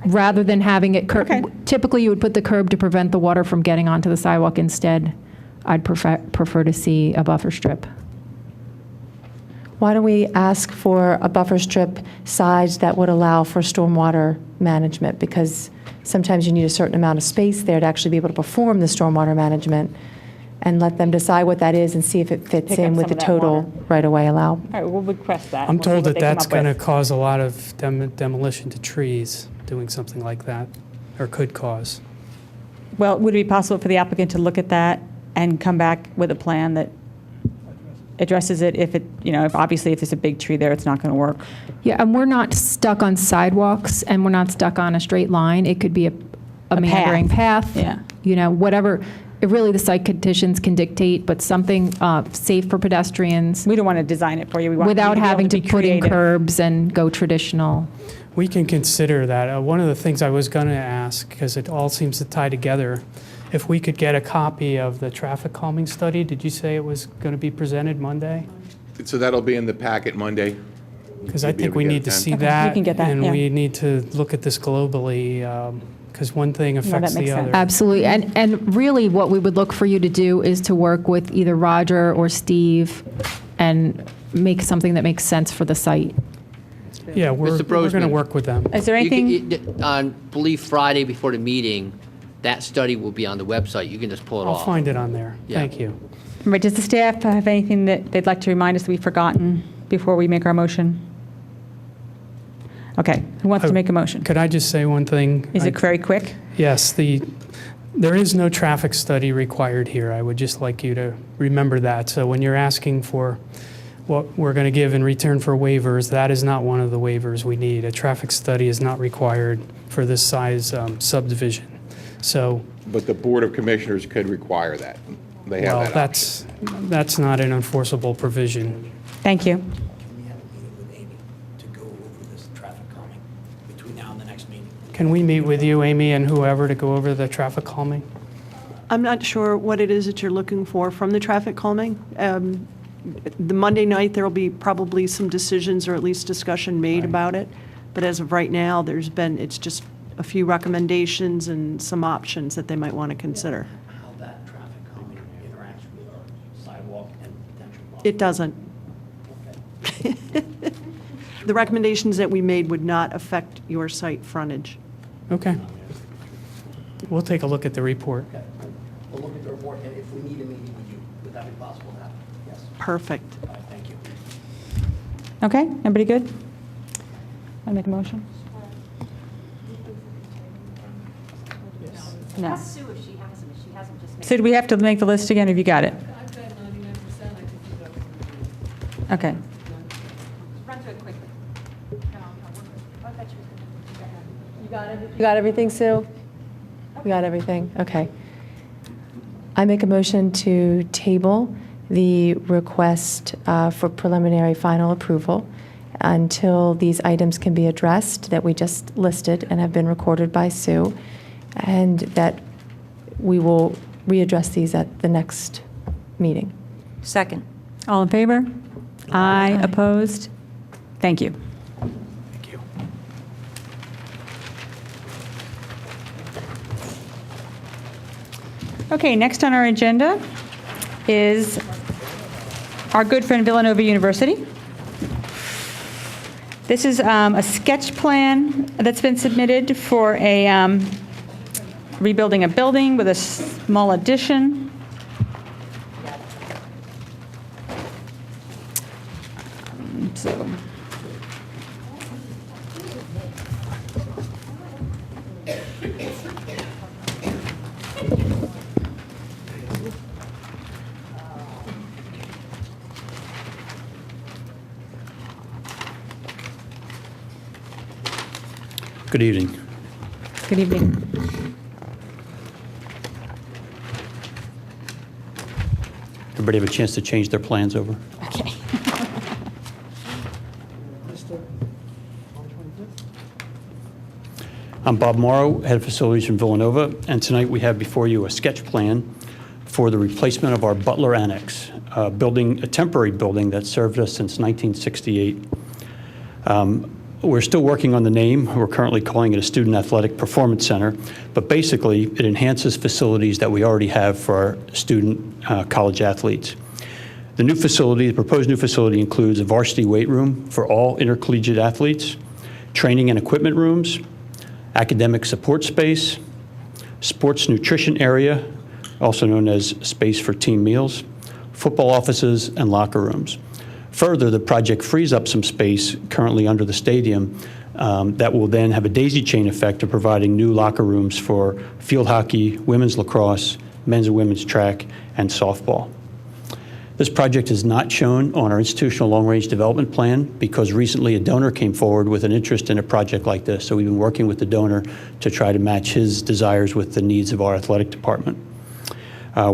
rather than having it, Okay. typically you would put the curb to prevent the water from getting onto the sidewalk. Instead, I'd prefer to see a buffer strip. Why don't we ask for a buffer strip size that would allow for stormwater management? Because sometimes you need a certain amount of space there to actually be able to perform the stormwater management, and let them decide what that is and see if it fits Pick in up with the some of that total water. right-of-way allow. All right, we'll request that. I'm We'll see told what that they come that's up going to with. cause a lot of demolition to trees, doing something like that, or could cause. Well, would it be possible for the applicant to look at that and come back with a plan that addresses it if obviously if there's a big tree there, it's not going to work? Yeah, and we're not stuck on sidewalks, and we're not stuck on a straight line. It could be a meandering path. Yeah. Whatever. Really, the site conditions can dictate, but something safe for pedestrians We don't want to design it for you. We want you without be able having to be put in creative. curbs and go traditional. We can consider that. One of the things I was going to ask, because it all seems to tie together, if we could get a copy of the traffic calming study. Did you say it was going to be presented Monday? So that'll be in the packet Monday. Because I You'll be think able we to get need it to then. see Okay, that. we can get that, And yeah. we need to look at this globally, because one thing affects makes the sense. other. Absolutely. And really, what we would look for you to do is to work with either Roger or Steve and make something that makes sense for the site. Yeah, we're Mr. going to Brosman. work with them. Is there You anything, can- On, believe Friday before the meeting, that study will be on the website. You can just pull it I'll off. find it on there. Yeah. Thank you. right, does the staff have anything that they'd like to remind us that we've forgotten before we make our motion? Okay, who wants to make a motion? Could I just say one thing? Is it very quick? Yes, there is no traffic study required here. I would just like you to remember that. So when you're asking for what we're going to give in return for waivers, that is not one of the waivers we need. A traffic study is not required for this size subdivision. So, But the Board of Commissioners could require that. They have well, that option. that's not an enforceable provision. Thank you. We have a meeting with Amy to go over this traffic calming between now and the next meeting. Can we meet with you, Amy, and whoever to go over the traffic calming? I'm not sure what it is that you're looking for from the traffic calming. The Monday night, there will be probably some decisions or at least discussion made about it. But as of right now, it's just a few recommendations and some options that they might want to consider. How that traffic calming interacts with our sidewalk and potential. It doesn't. The recommendations that we made would not affect your site frontage. Okay. We'll take a look at the report. We'll look at the report, and if we need a meeting with you, would that be possible to happen? Yes. Perfect. All right, thank you. Okay, everybody good? I make a motion? No. Sue if she hasn't just made. So do we have to make the list again? Have you got it? Okay. Run through it quickly. You got everything, Sue? You got everything? Okay. I make a motion to table the request for preliminary final approval until these items can be addressed that we just listed and have been recorded by Sue, and that we will readdress these at the next meeting. Second. All in favor? Aye. Opposed? Thank you. Thank you. Okay, next on our agenda is our good friend Villanova University. This is a sketch plan that's been submitted for a rebuilding a building with a small addition. So. Good evening. Good evening. Everybody have a chance to change their plans over? Okay. I'm Bob Morrow, Head of Facilities from Villanova, and tonight we have before you a sketch plan for the replacement of our Butler Annex, a temporary building that served us since 1968. We're still working on the name. We're currently calling it a Student Athletic Performance Center, but basically it enhances facilities that we already have for our student college athletes. The proposed new facility includes a varsity weight room for all intercollegiate athletes, training and equipment rooms, academic support space, sports nutrition area, also known as space for team meals, football offices, and locker rooms. Further, the project frees up some space currently under the stadium that will then have a daisy chain effect of providing new locker rooms for field hockey, women's lacrosse, men's and women's track, and softball. This project is not shown on our institutional long-range development plan because recently a donor came forward with an interest in a project like this. So we've been working with the donor to try to match his desires with the needs of our athletic department.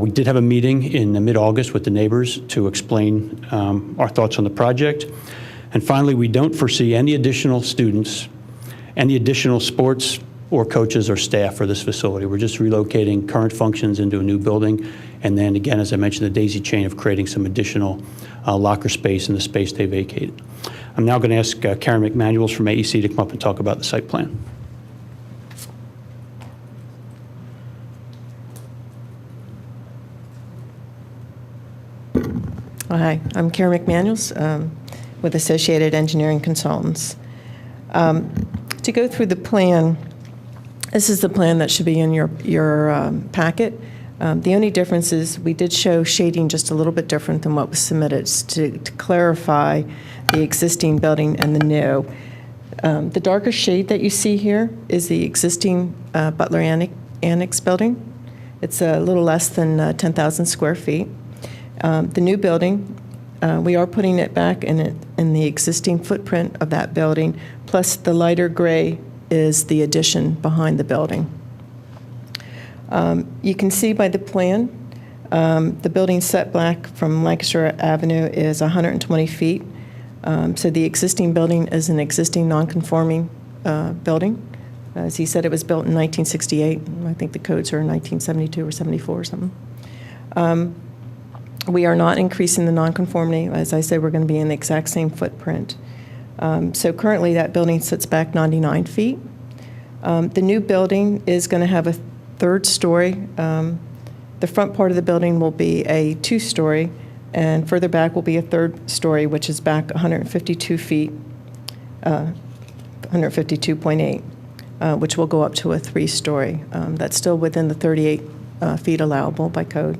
We did have a meeting in mid-August with the neighbors to explain our thoughts on the project. And finally, we don't foresee any additional students, any additional sports or coaches or staff for this facility. We're just relocating current functions into a new building. And then again, as I mentioned, the daisy chain of creating some additional locker space in the space they vacated. I'm now going to ask Karen McManuels from AEC to come up and talk about the site plan. Hi, I'm Karen McManuels with Associated Engineering Consultants. To go through the plan, this is the plan that should be in your packet. The only difference is we did show shading just a little bit different than what was submitted to clarify the existing building and the new. The darker shade that you see here is the existing Butler Annex building. It's a little less than 10,000 square feet. The new building, we are putting it back in the existing footprint of that building, plus the lighter gray is the addition behind the building. You can see by the plan, the building setback from Lancaster Avenue is 120 feet. So the existing building is an existing non-conforming building. As he said, it was built in 1968. I think the codes are 1972 or 74 or something. We are not increasing the nonconformity. As I said, we're going to be in the exact same footprint. So currently, that building sits back 99 feet. The new building is going to have a third story. The front part of the building will be a two-story, and further back will be a third story, which is back 152 feet, 152.8, which will go up to a three-story. That's still within the 38 feet allowable by code.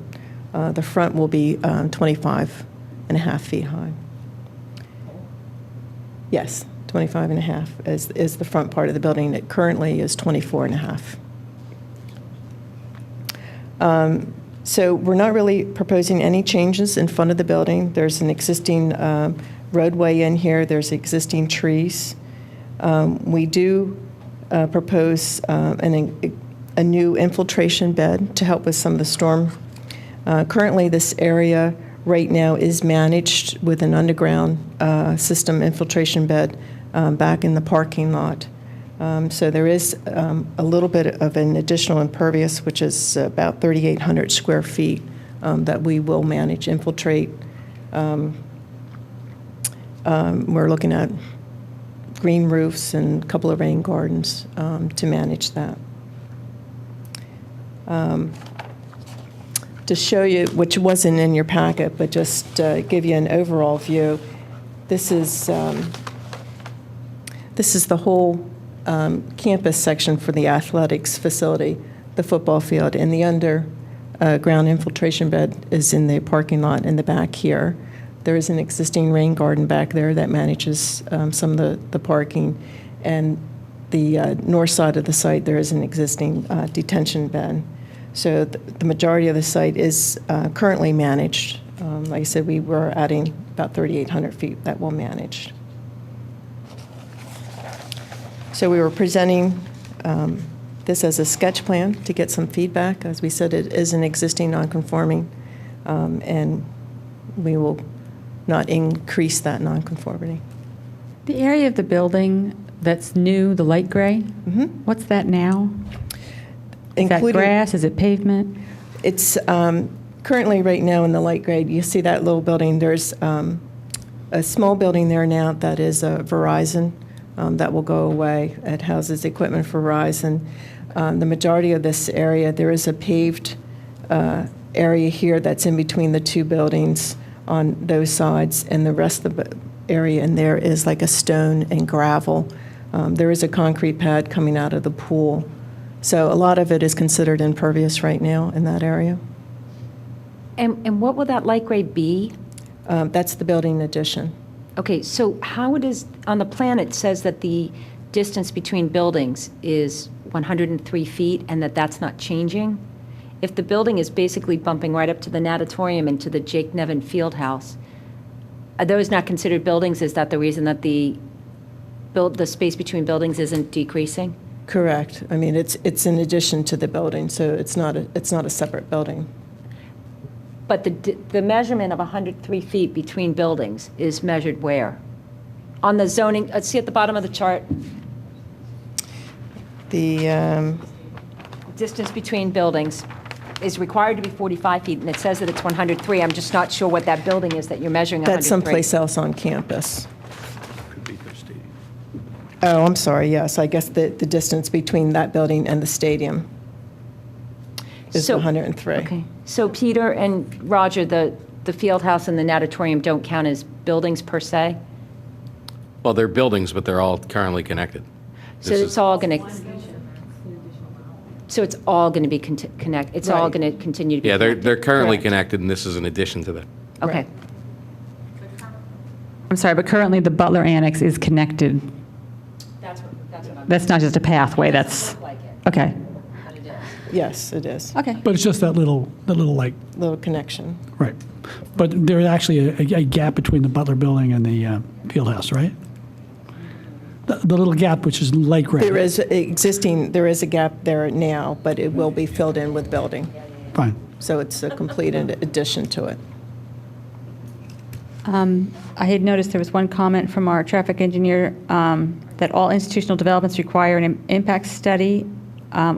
The front will be 25 and a half feet high. Yes, 25 and a half is the front part of the building. It currently is 24 and a half. So we're not really proposing any changes in front of the building. There's an existing roadway in here. There's existing trees. We do propose a new infiltration bed to help with some of the storm. Currently, this area right now is managed with an underground system infiltration bed back in the parking lot. So there is a little bit of an additional impervious, which is about 3,800 square feet that we will manage, infiltrate. We're looking at green roofs and a couple of rain gardens to manage that. To show you, which wasn't in your packet, but just give you an overall view, this is the whole campus section for the athletics facility, the football field, and the underground infiltration bed is in the parking lot in the back here. There is an existing rain garden back there that manages some of the parking, and the north side of the site there is an existing detention bed. So the majority of the site is currently managed. Like I said, we were adding about 3,800 feet that we'll manage. So we were presenting this as a sketch plan to get some feedback. As we said, it is an existing nonconforming, and we will not increase that nonconformity. The area of the building that's new, the light gray, what's that now? Is that grass? Is it pavement? It's currently right now in the light gray. You see that little building. There's a small building there now that is Verizon that will go away. It houses equipment for Verizon. The majority of this area, there is a paved area here that's in between the two buildings on those sides, and the rest of the area in there is like a stone and gravel. There is a concrete pad coming out of the pool. So a lot of it is considered impervious right now in that area. And what will that light gray be? That's the building addition. Okay, so how it is, on the plan it says that the distance between buildings is 103 feet and that's not changing? If the building is basically bumping right up to the natatorium and to the Jake Nevin Fieldhouse, are those not considered buildings? Is that the reason that the space between buildings isn't decreasing? Correct. I mean, it's in addition to the building, so it's not a separate building. But the measurement of 103 feet between buildings is measured where? On the zoning, see at the bottom of the chart? The distance between buildings is required to be 45 feet, and it says that it's 103. I'm just not sure what that building is that you're measuring 103. That's someplace else on campus. Oh, I'm sorry, yes. I guess the distance between that building and the stadium is 103. Okay. So Peter and Roger, the the field house and the natatorium don't count as buildings per se? Well, they're buildings, but they're all currently connected. So This it's is- all going to, so it's all going to be connect, it's all Right. going to continue to be Yeah, connected? they're currently Correct. connected, and this is an addition to that. Okay. I'm sorry, but currently the Butler Annex is connected. That's what I'm. That's not just a pathway, that's, okay. Yes, it is. Okay. But it's just that little like, Little connection. right. But there's actually a gap between the Butler Building and the field house, right? The little gap, which is Lake Ray. There is a gap there now, but it will be filled in with building. Fine. So it's a complete addition to it. I had noticed there was one comment from our traffic engineer that all institutional developments require an impact study,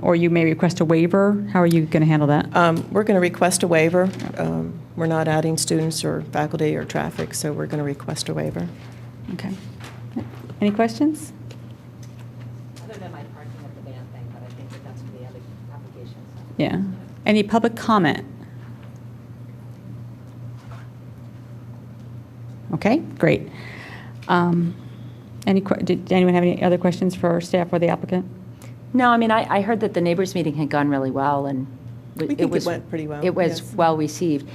or you may request a waiver. How are you going to handle that? We're going to request a waiver. We're not adding students or faculty or traffic, so we're going to request a waiver. Okay. Any questions? Other than my parking at the van thing, but I think that that's for the other applications. Yeah. Any public comment? Okay, great. Did anyone have any other questions for staff or the applicant? No, I mean, I heard that the neighbors' meeting had gone really well, and We think it went pretty well, It was yes. well received.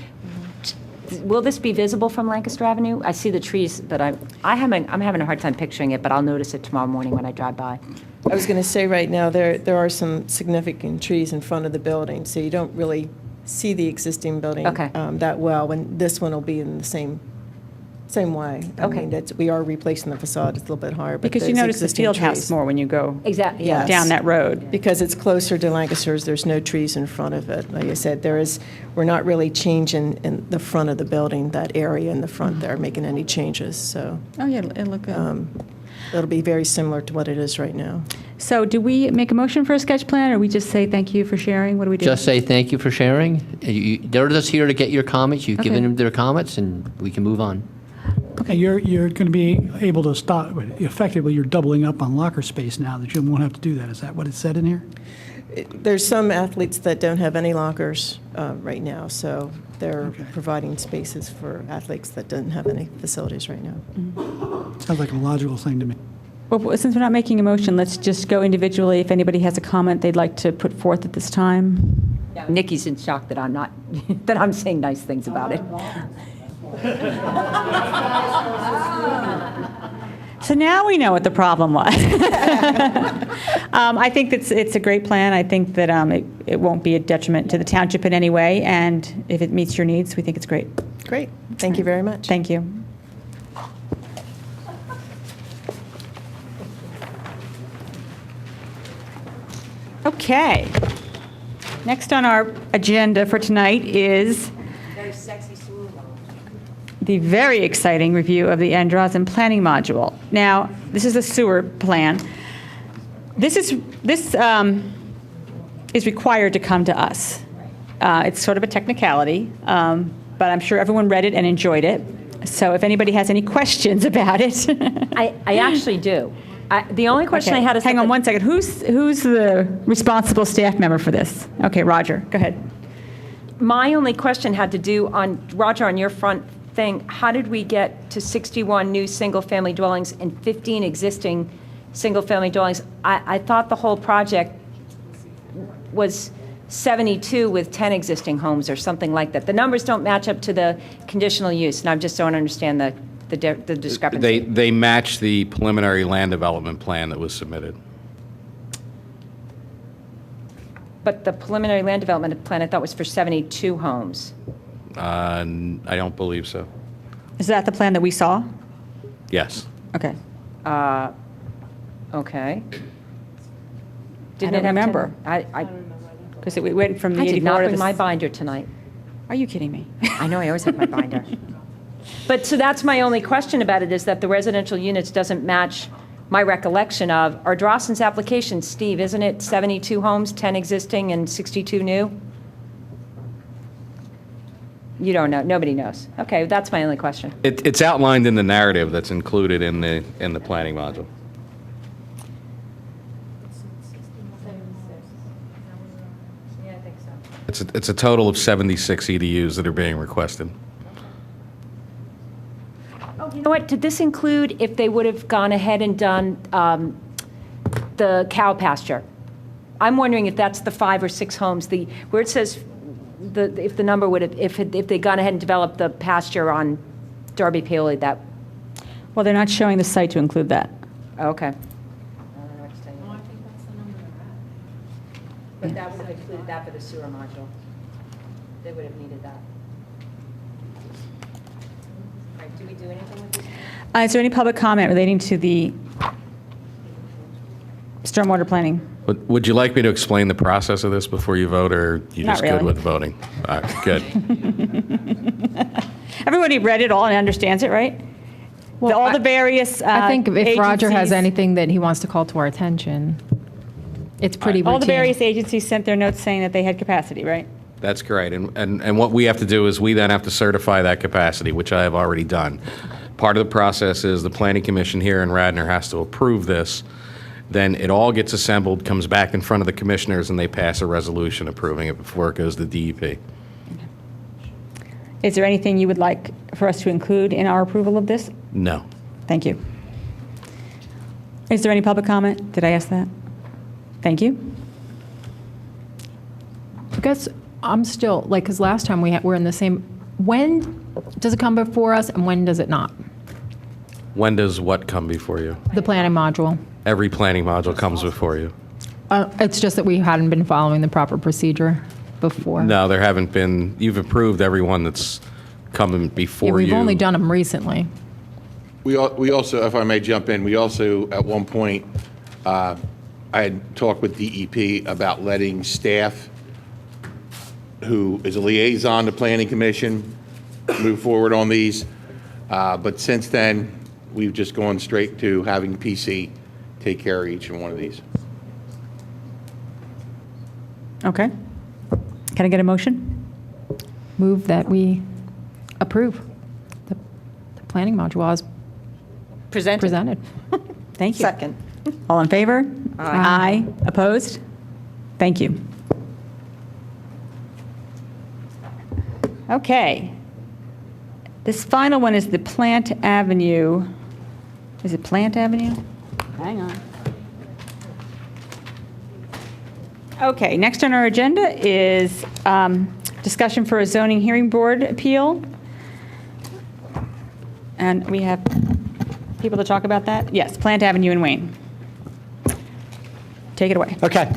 Will this be visible from Lancaster Avenue? I see the trees, but I'm having a hard time picturing it, but I'll notice it tomorrow morning when I drive by. I was going to say right now, there are some significant trees in front of the building, so you don't really see the existing building Okay. that well, and this one will be in the same way. Okay. I mean, we are replacing the facade, it's a little bit higher, but Because you those notice the existing field house trees- more when you go Exactly, Yes. down that road. Because it's closer to Lancaster's, there's no trees in front of it. Like I said, we're not really changing in the front of the building, that area in the front there, making any changes, so Oh, yeah, it'll look good. it'll be very similar to what it is right now. So do we make a motion for a sketch plan, or we just say thank you for sharing? What do we do? Just say thank you for sharing. They're just here to get your comments. You've Okay. given them their comments, and we can move on. Okay, you're going to be able to stop, effectively, you're doubling up on locker space now, that you won't have to do that. Is that what it said in here? There's some athletes that don't have any lockers right now, so they're Okay. providing spaces for athletes that don't have any facilities right now. Sounds like a logical thing to me. Well, since we're not making a motion, let's just go individually. If anybody has a comment they'd like to put forth at this time. Nikki's in shock that I'm not, that I'm saying nice things about it. So now we know what the problem was. I think it's a great plan. I think that it won't be a detriment to the township in any way, and if it meets your needs, we think it's great. Great, thank you very much. Thank you. Okay. Next on our agenda for tonight is the very exciting review of the Androzen Planning Module. Now, this is a sewer plan. This is required to come to us. It's sort of a technicality, but I'm sure everyone read it and enjoyed it. So if anybody has any questions about it. I actually do. The only question I had is. Hang on one second. Who's the responsible staff member for this? Okay, Roger, go ahead. My only question had to do on, Roger, on your front thing, how did we get to 61 new single-family dwellings and 15 existing single-family dwellings? I thought the whole project was 72 with 10 existing homes or something like that. The numbers don't match up to the conditional use, and I just don't understand the discrepancy. They match the preliminary land development plan that was submitted. But the preliminary land development plan, I thought, was for 72 homes. I don't believe so. Is that the plan that we saw? Yes. Okay. Okay. don't remember. Because we went from the 84 I to did not the bring my binder tonight. Are you kidding me? I know, I always have my binder. But, so that's my only question about it, is that the residential units doesn't match my recollection of, our Drawson's application, Steve, isn't it 72 homes, 10 existing and 62 new? You don't know, nobody knows. Okay, that's my only question. It's outlined in the narrative that's included in the planning module. Yeah, I think so. It's a total of 76 EDUs that are being requested. know what, did this include if they would have gone ahead and done the cow pasture? I'm wondering if that's the 5 or 6 homes, where it says, if the number would have, if they'd gone ahead and developed the pasture on Darby Paoli, that, Well, they're not showing the site to include that. okay. But that would have included that for the sewer module. They would have needed that. All right, do we do anything with this? Is there any public comment relating to the stormwater planning? Would you like me to explain the process of this before you vote, or you Not just good really. with voting? Good. Everybody read it all and understands it, right? All the various I think if Roger has agencies- anything that he wants to call to our attention, it's pretty routine. All the various agencies sent their notes saying that they had capacity, right? That's correct. And what we have to do is we then have to certify that capacity, which I have already done. Part of the process is the Planning Commission here in Radnor has to approve this. Then it all gets assembled, comes back in front of the commissioners, and they pass a resolution approving it before it goes to DEP. Is there anything you would like for us to include in our approval of this? No. Thank you. Is there any public comment? Did I ask that? Thank you. I guess I'm still, like, because last time we're in the same, when does it come before us and when does it not? When does what come before you? The planning module. Every planning module comes before you. It's just that we hadn't been following the proper procedure before. No, there haven't been. You've approved every one that's coming before Yeah, you. we've only done them recently. We also, if I may jump in, we also, at one point, I had talked with DEP about letting staff, who is a liaison to Planning Commission, move forward on these. But since then, we've just gone straight to having PC take care of each and one of these. Okay. Can I get a motion? Move that we approve the planning module as presented. Thank you. Second. All in favor? Aye. Opposed? Thank you. Okay. This final one is the Plant Avenue. Is it Plant Avenue? Hang on. Okay, next on our agenda is discussion for a zoning hearing board appeal. And we have people to talk about that? Yes, Plant Avenue in Wayne. Take it away. Okay.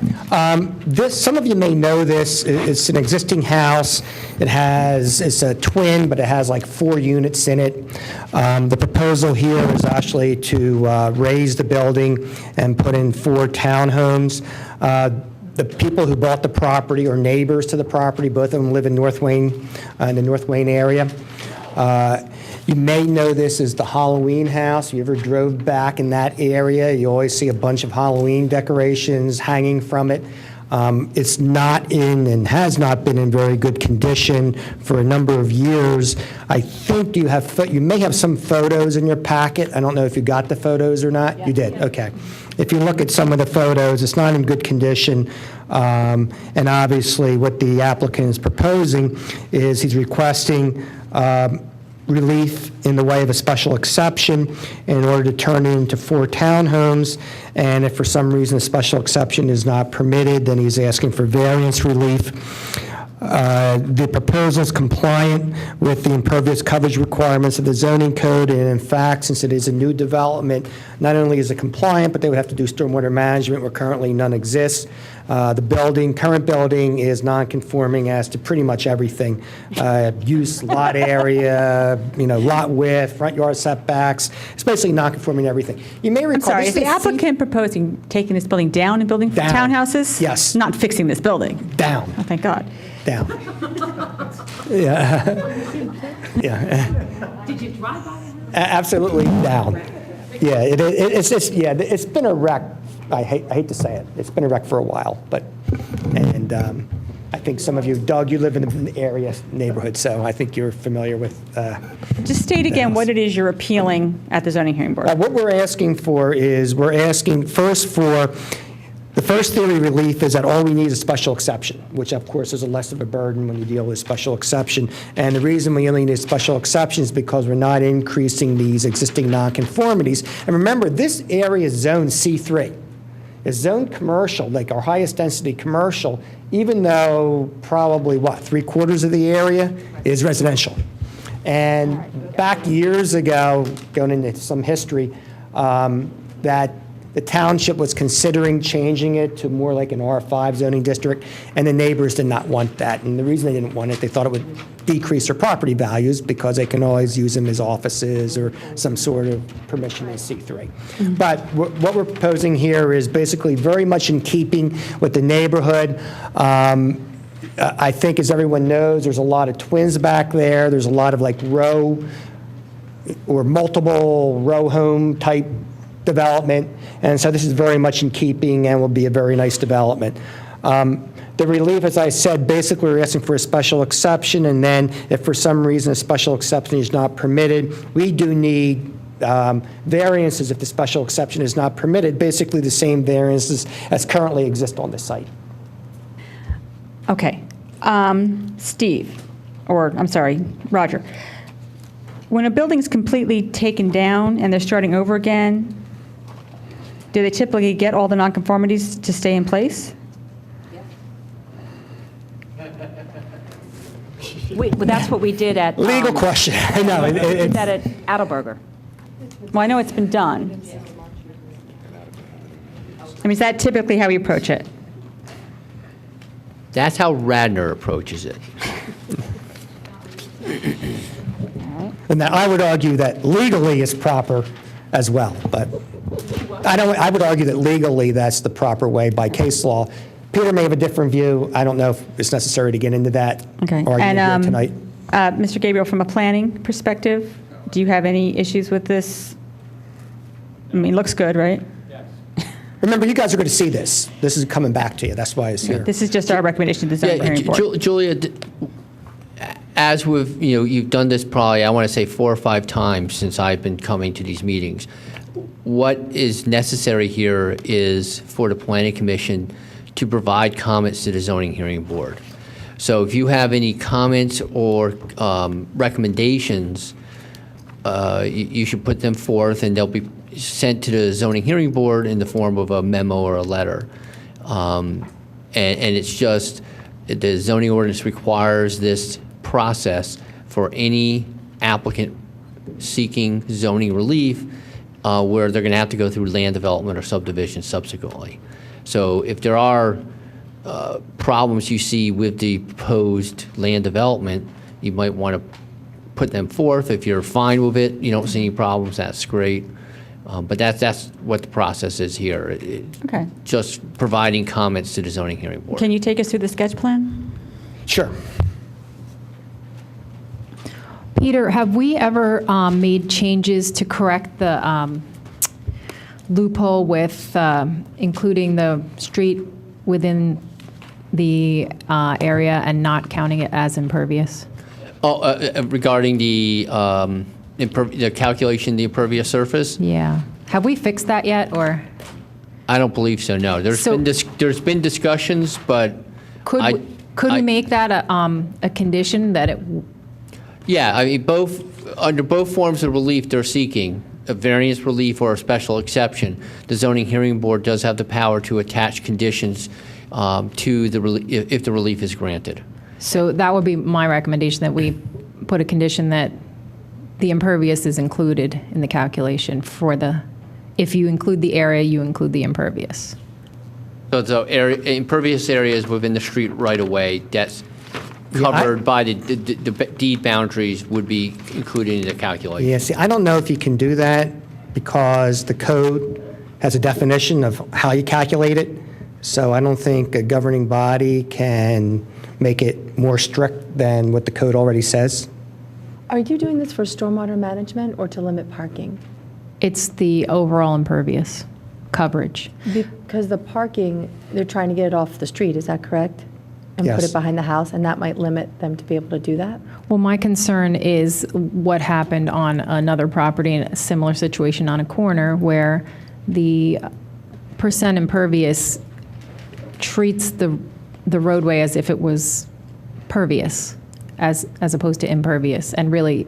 Some of you may know this. It's an existing house. It's a twin, but it has like 4 units in it. The proposal here is actually to raise the building and put in 4 townhomes. The people who bought the property are neighbors to the property. Both of them live in North Wayne, in the North Wayne area. You may know this as the Halloween house. If you ever drove back in that area, you always see a bunch of Halloween decorations hanging from it. It's not in and has not been in very good condition for a number of years. I think you may have some photos in your packet. I don't know if you got the photos or not. You did, okay. If you look at some of the photos, it's not in good condition. And obviously, what the applicant is proposing is he's requesting relief in the way of a special exception in order to turn it into 4 townhomes. And if for some reason a special exception is not permitted, then he's asking for variance relief. The proposal is compliant with the impervious coverage requirements of the zoning code, and in fact, since it is a new development, not only is it compliant, but they would have to do stormwater management where currently none exists. The current building is non-conforming as to pretty much everything. Use, lot area, lot width, front yard setbacks. It's basically non-conforming to everything. You may recall. I'm sorry, this is the a applicant proposing taking this building down and building Down. townhouses? Yes. Not fixing this building? Down. Oh, thank God. Down. Yeah. Yeah. Did you drive by it? Absolutely down. Yeah, it's been a wreck. I hate to say it. It's been a wreck for a while, and I think some of you, Doug, you live in the area neighborhood, so I think you're familiar with. Just state again what it is you're appealing at the zoning hearing board. What we're asking for is, we're asking first for the first theory of relief is that all we need is a special exception, which of course is a less of a burden when you deal with special exception. And the reason we only need a special exception is because we're not increasing these existing nonconformities. And remember, this area is zone C3. It's zoned commercial, like our highest density commercial, even though probably, what, 3/4 of the area is residential. And back years ago, going into some history, that the township was considering changing it to more like an R5 zoning district, and the neighbors did not want that. And the reason they didn't want it, they thought it would decrease their property values because they can always use them as offices or some sort of permission in C3. But what we're proposing here is basically very much in keeping with the neighborhood. I think, as everyone knows, there's a lot of twins back there. There's a lot of like row or multiple row home type development, and so this is very much in keeping and will be a very nice development. The relief, as I said, basically we're asking for a special exception, and then if for some reason a special exception is not permitted, we do need variances if the special exception is not permitted, basically the same variances as currently exist on the site. Okay. Steve, or I'm sorry, Roger. When a building's completely taken down and they're starting over again, do they typically get all the nonconformities to stay in place? Well, that's what we did at. Legal question. I know. We did that at Adelberger. Well, I know it's been done. I mean, is that typically how we approach it? That's how Radnor approaches it. And that I would argue that legally is proper as well, but I would argue that legally that's the proper way by case law. Peter may have a different view. I don't know if it's necessary to get into that argument here tonight. Mr. Gabriel, from a planning perspective, do you have any issues with this? I mean, it looks good, right? Remember, you guys are going to see this. This is coming back to you. That's why it's here. This is just our recommendation to the zoning hearing board. Julia, as with, you've done this probably, I want to say 4 or 5 times since I've been coming to these meetings. What is necessary here is for the planning commission to provide comments to the zoning hearing board. So if you have any comments or recommendations, you should put them forth, and they'll be sent to the zoning hearing board in the form of a memo or a letter. And it's just, the zoning ordinance requires this process for any applicant seeking zoning relief, where they're going to have to go through land development or subdivision subsequently. So if there are problems you see with the proposed land development, you might want to put them forth. If you're fine with it, you don't see any problems, that's great. But that's what the process is here. Okay. Just providing comments to the zoning hearing board. Can you take us through the sketch plan? Sure. Peter, have we ever made changes to correct the loophole with including the street within the area and not counting it as impervious? Regarding the calculation of the impervious surface? Yeah. Have we fixed that yet, or? I don't believe so, no. There's been discussions, but Could we make that a condition that it? Yeah, I mean, under both forms of relief they're seeking, a variance relief or a special exception, the zoning hearing board does have the power to attach conditions to the if the relief is granted. So that would be my recommendation, that we put a condition that the impervious is included in the calculation for the, if you include the area, you include the impervious. So the impervious areas within the street right away that's covered by the deed boundaries would be included in the calculation. Yeah, see, I don't know if you can do that because the code has a definition of how you calculate it. So I don't think a governing body can make it more strict than what the code already says. Are you doing this for stormwater management or to limit parking? It's the overall impervious coverage. Because the parking, they're trying to get it off the street, is that correct? And put Yes. it behind the house, and that might limit them to be able to do that? Well, my concern is what happened on another property in a similar situation on a corner where the percent impervious treats the roadway as if it was pervious, as opposed to impervious, and really,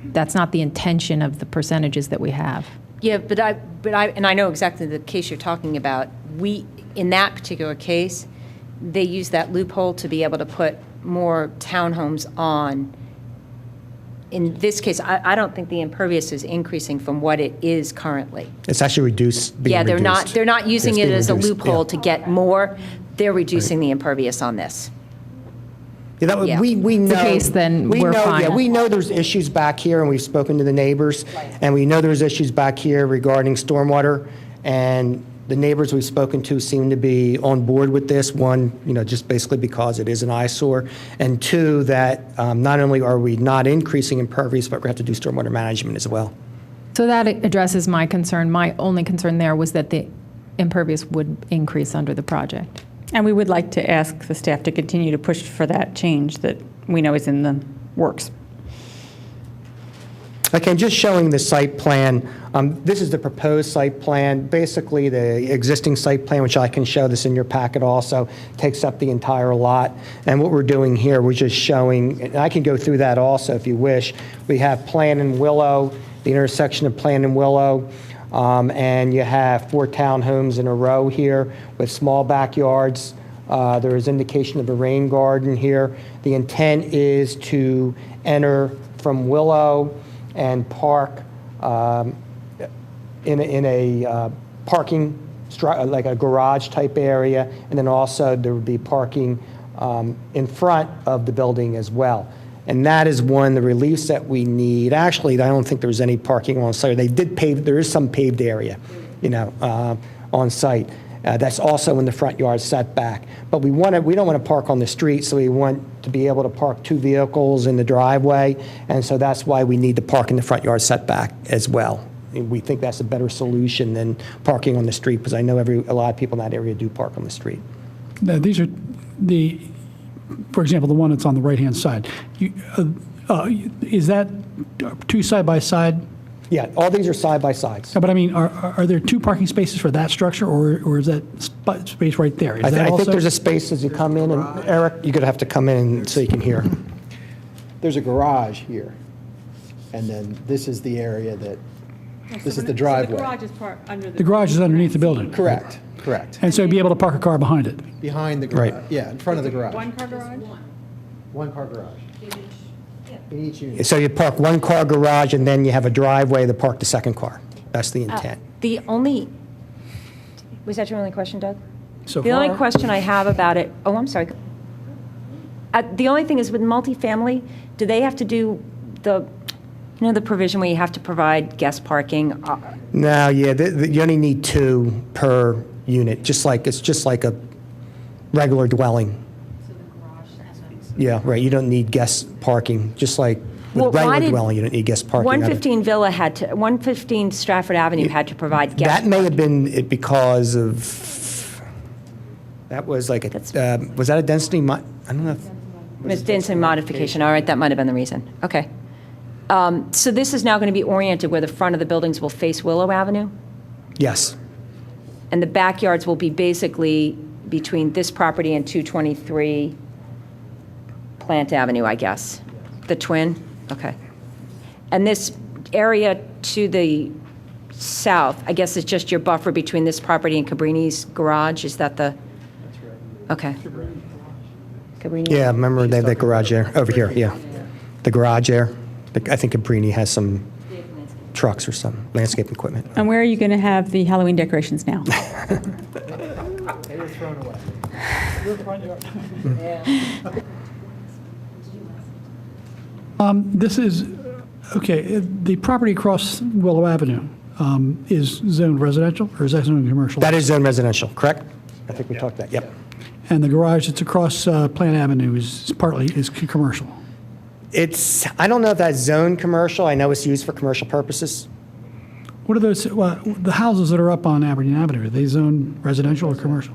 that's not the intention of the percentages that we have. Yeah, but I know exactly the case you're talking about. In that particular case, they use that loophole to be able to put more townhomes on. In this case, I don't think the impervious is increasing from what it is currently. It's actually being Yeah, they're reduced. not using It's it being as a reduced, loophole yeah. to get more. They're reducing the impervious on this. Yeah, that, Yeah. we know. the case, then we we're know, fine. Yeah, we know there's issues back here, and we've spoken to the neighbors, and we know there's issues back here regarding stormwater, and the neighbors we've spoken to seem to be on board with this. One, just basically because it is an eyesore, and two, that not only are we not increasing impervious, but we have to do stormwater management as well. So that addresses my concern. My only concern there was that the impervious would increase under the project. And we would like to ask the staff to continue to push for that change that we know is in the works. Okay, and just showing the site plan. This is the proposed site plan. Basically, the existing site plan, which I can show this in your packet also, takes up the entire lot. And what we're doing here, we're just showing, and I can go through that also if you wish. We have Plan and Willow, the intersection of Plan and Willow, and you have 4 townhomes in a row here with small backyards. There is indication of a rain garden here. The intent is to enter from Willow and park in a parking, like a garage type area, and then also there would be parking in front of the building as well. And that is one of the reliefs that we need. Actually, I don't think there's any parking on site. They did pave, there is some paved area, on site. That's also in the front yard setback. But we don't want to park on the street, so we want to be able to park 2 vehicles in the driveway, and so that's why we need to park in the front yard setback as well. And we think that's a better solution than parking on the street, because I know a lot of people in that area do park on the street. Now, these are for example, the one that's on the right-hand side. Is that 2 side-by-side? Yeah, all these are side-by-sides. But I mean, are there 2 parking spaces for that structure, or is that space right there? Is I that think also? there's a space as you come in, and Eric, you're going to have to come in so you can hear. There's a garage here, and then this is the area that, this is the driveway. The garage is under The garage is underneath the building. Correct. And so you'd be able to park a car behind it? Behind the garage. Right. Yeah, in front of the garage. One-car garage? One-car garage. In each unit. So you park 1-car garage, and then you have a driveway to park the second car. That's the intent. Was that your only question, Doug? So The only far- question I have about it, oh, I'm sorry. The only thing is with multifamily, do they have to do the provision where you have to provide guest parking? No, yeah, you only need 2 per unit, it's just like a regular dwelling. Yeah, right, you don't need guest parking, just like Well, with why regular did dwelling, you don't need guest parking. 115 Stratford Avenue had to provide guest. That may have been it because of, that was like was that a density, I don't know. It's density modification, all right, that might have been the reason. Okay. So this is now going to be oriented where the front of the buildings will face Willow Avenue? Yes, And the backyards will be basically between this property and 223 Plant Avenue, I guess? The twin? Okay. And this area to the south, I guess, is just your buffer between this property and Cabrini's garage? Is that the? That's right. Okay. Cabrini? yeah, remember they have that garage there, over here, yeah. The garage there, I think Cabrini has some trucks or some landscape equipment. And where are you going to have the Halloween decorations now? They were thrown away. This is, okay, the property across Willow Avenue is zoned residential, or is that zoned commercial? That is zone residential, correct? I think we talked that, yep. And the garage that's across Plant Avenue is commercial? I don't know if that's zone commercial, I know it's used for commercial purposes. What are those, the houses that are up on Aberdeen Avenue, are they zoned residential or commercial?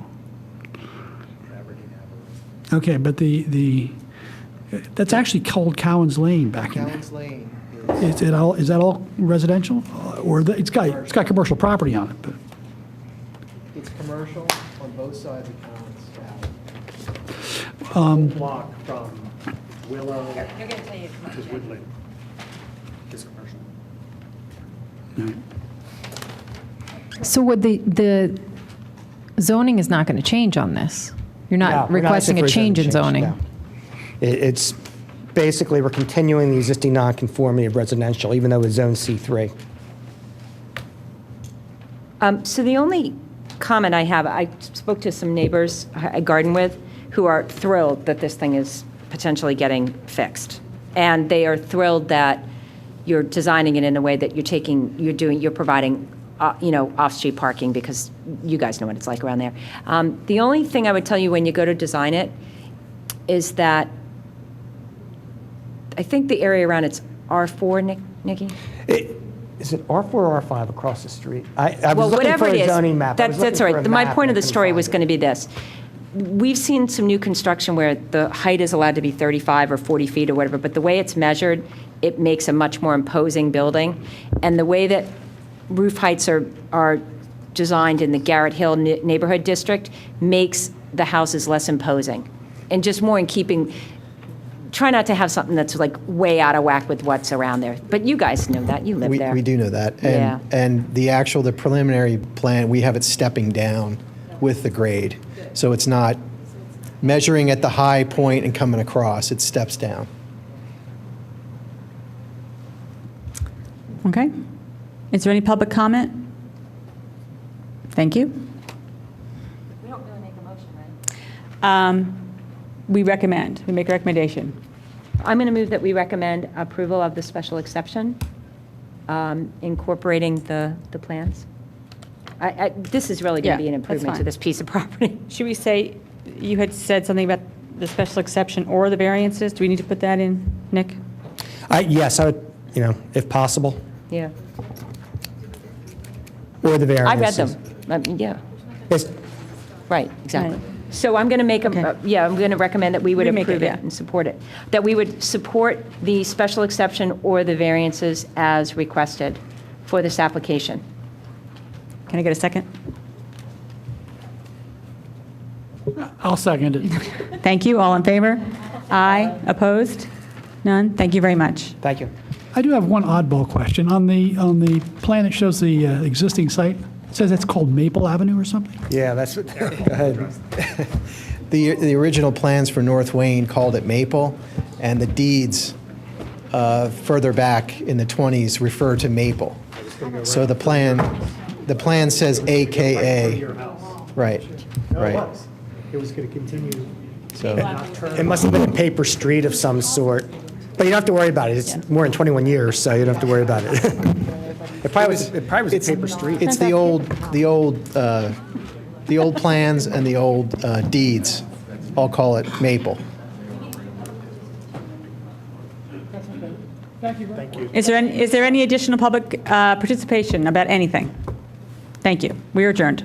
Okay, but that's actually called Cowan's Lane back in there. Cowan's Lane Is that all residential? Or it's got commercial property on it, but, it's commercial on both sides of Cowan's. block from Willow to Woodland is commercial. So would the zoning is not going to change on this? You're No, not we're not requesting asking a for change in change, zoning? no. It's basically, we're continuing the existing nonconformity of residential, even though it's zone C3. So the only comment I have, I spoke to some neighbors I garden with who are thrilled that this thing is potentially getting fixed. And they are thrilled that you're designing it in a way that you're providing, off-street parking, because you guys know what it's like around there. The only thing I would tell you when you go to design it is that I think the area around it's R4, Nikki? Is it R4 or R5 across the street? I Well, was looking whatever for it a is, zoning map. I was that's looking all for right. a My map point of and the I couldn't story find was it. going to be this. We've seen some new construction where the height is allowed to be 35 or 40 feet or whatever, but the way it's measured, it makes a much more imposing building. And the way that roof heights are designed in the Garrett Hill neighborhood district makes the houses less imposing and just more in keeping. Try not to have something that's like way out of whack with what's around there. But you guys know that. You live there. We do know that. Yeah. And the preliminary plan, we have it stepping down with the grade. So it's not measuring at the high point and coming across. It steps down. Okay. Is there any public comment? Thank you. We don't really make a motion, right? We recommend, we make a recommendation. I'm going to move that we recommend approval of the special exception, incorporating the plans. This is really going Yeah, to be an that's improvement to fine. this piece of property. Should we say, you had said something about the special exception or the variances? Do we need to put that in, Nick? Yes, I would, if possible, Yeah. or the I read variances. them. Yeah, It's- right, exactly. Right. So I'm going to make, I'm going to recommend that we would Remake it, approve it yeah. and support it. That we would support the special exception or the variances as requested for this application. Can I get a second? I'll second it. Thank you. All in favor? Aye. Opposed? None? Thank you very much. Thank you. I do have one oddball question. On the plan that shows the existing site, it says it's called Maple Avenue or something? Yeah, that's what, go ahead. The original plans for North Wayne called it Maple, and the deeds further back in the 20s refer to Maple. So the plan says AKA. Right, right. It was going to continue. So It must have been a paper street of some sort. But you don't have to worry about it. It's more than 21 years, so you don't have to worry about it. It probably was a paper street. it's the old plans and the old deeds all call it Maple. Is there any additional public participation about anything? Thank you. We are adjourned.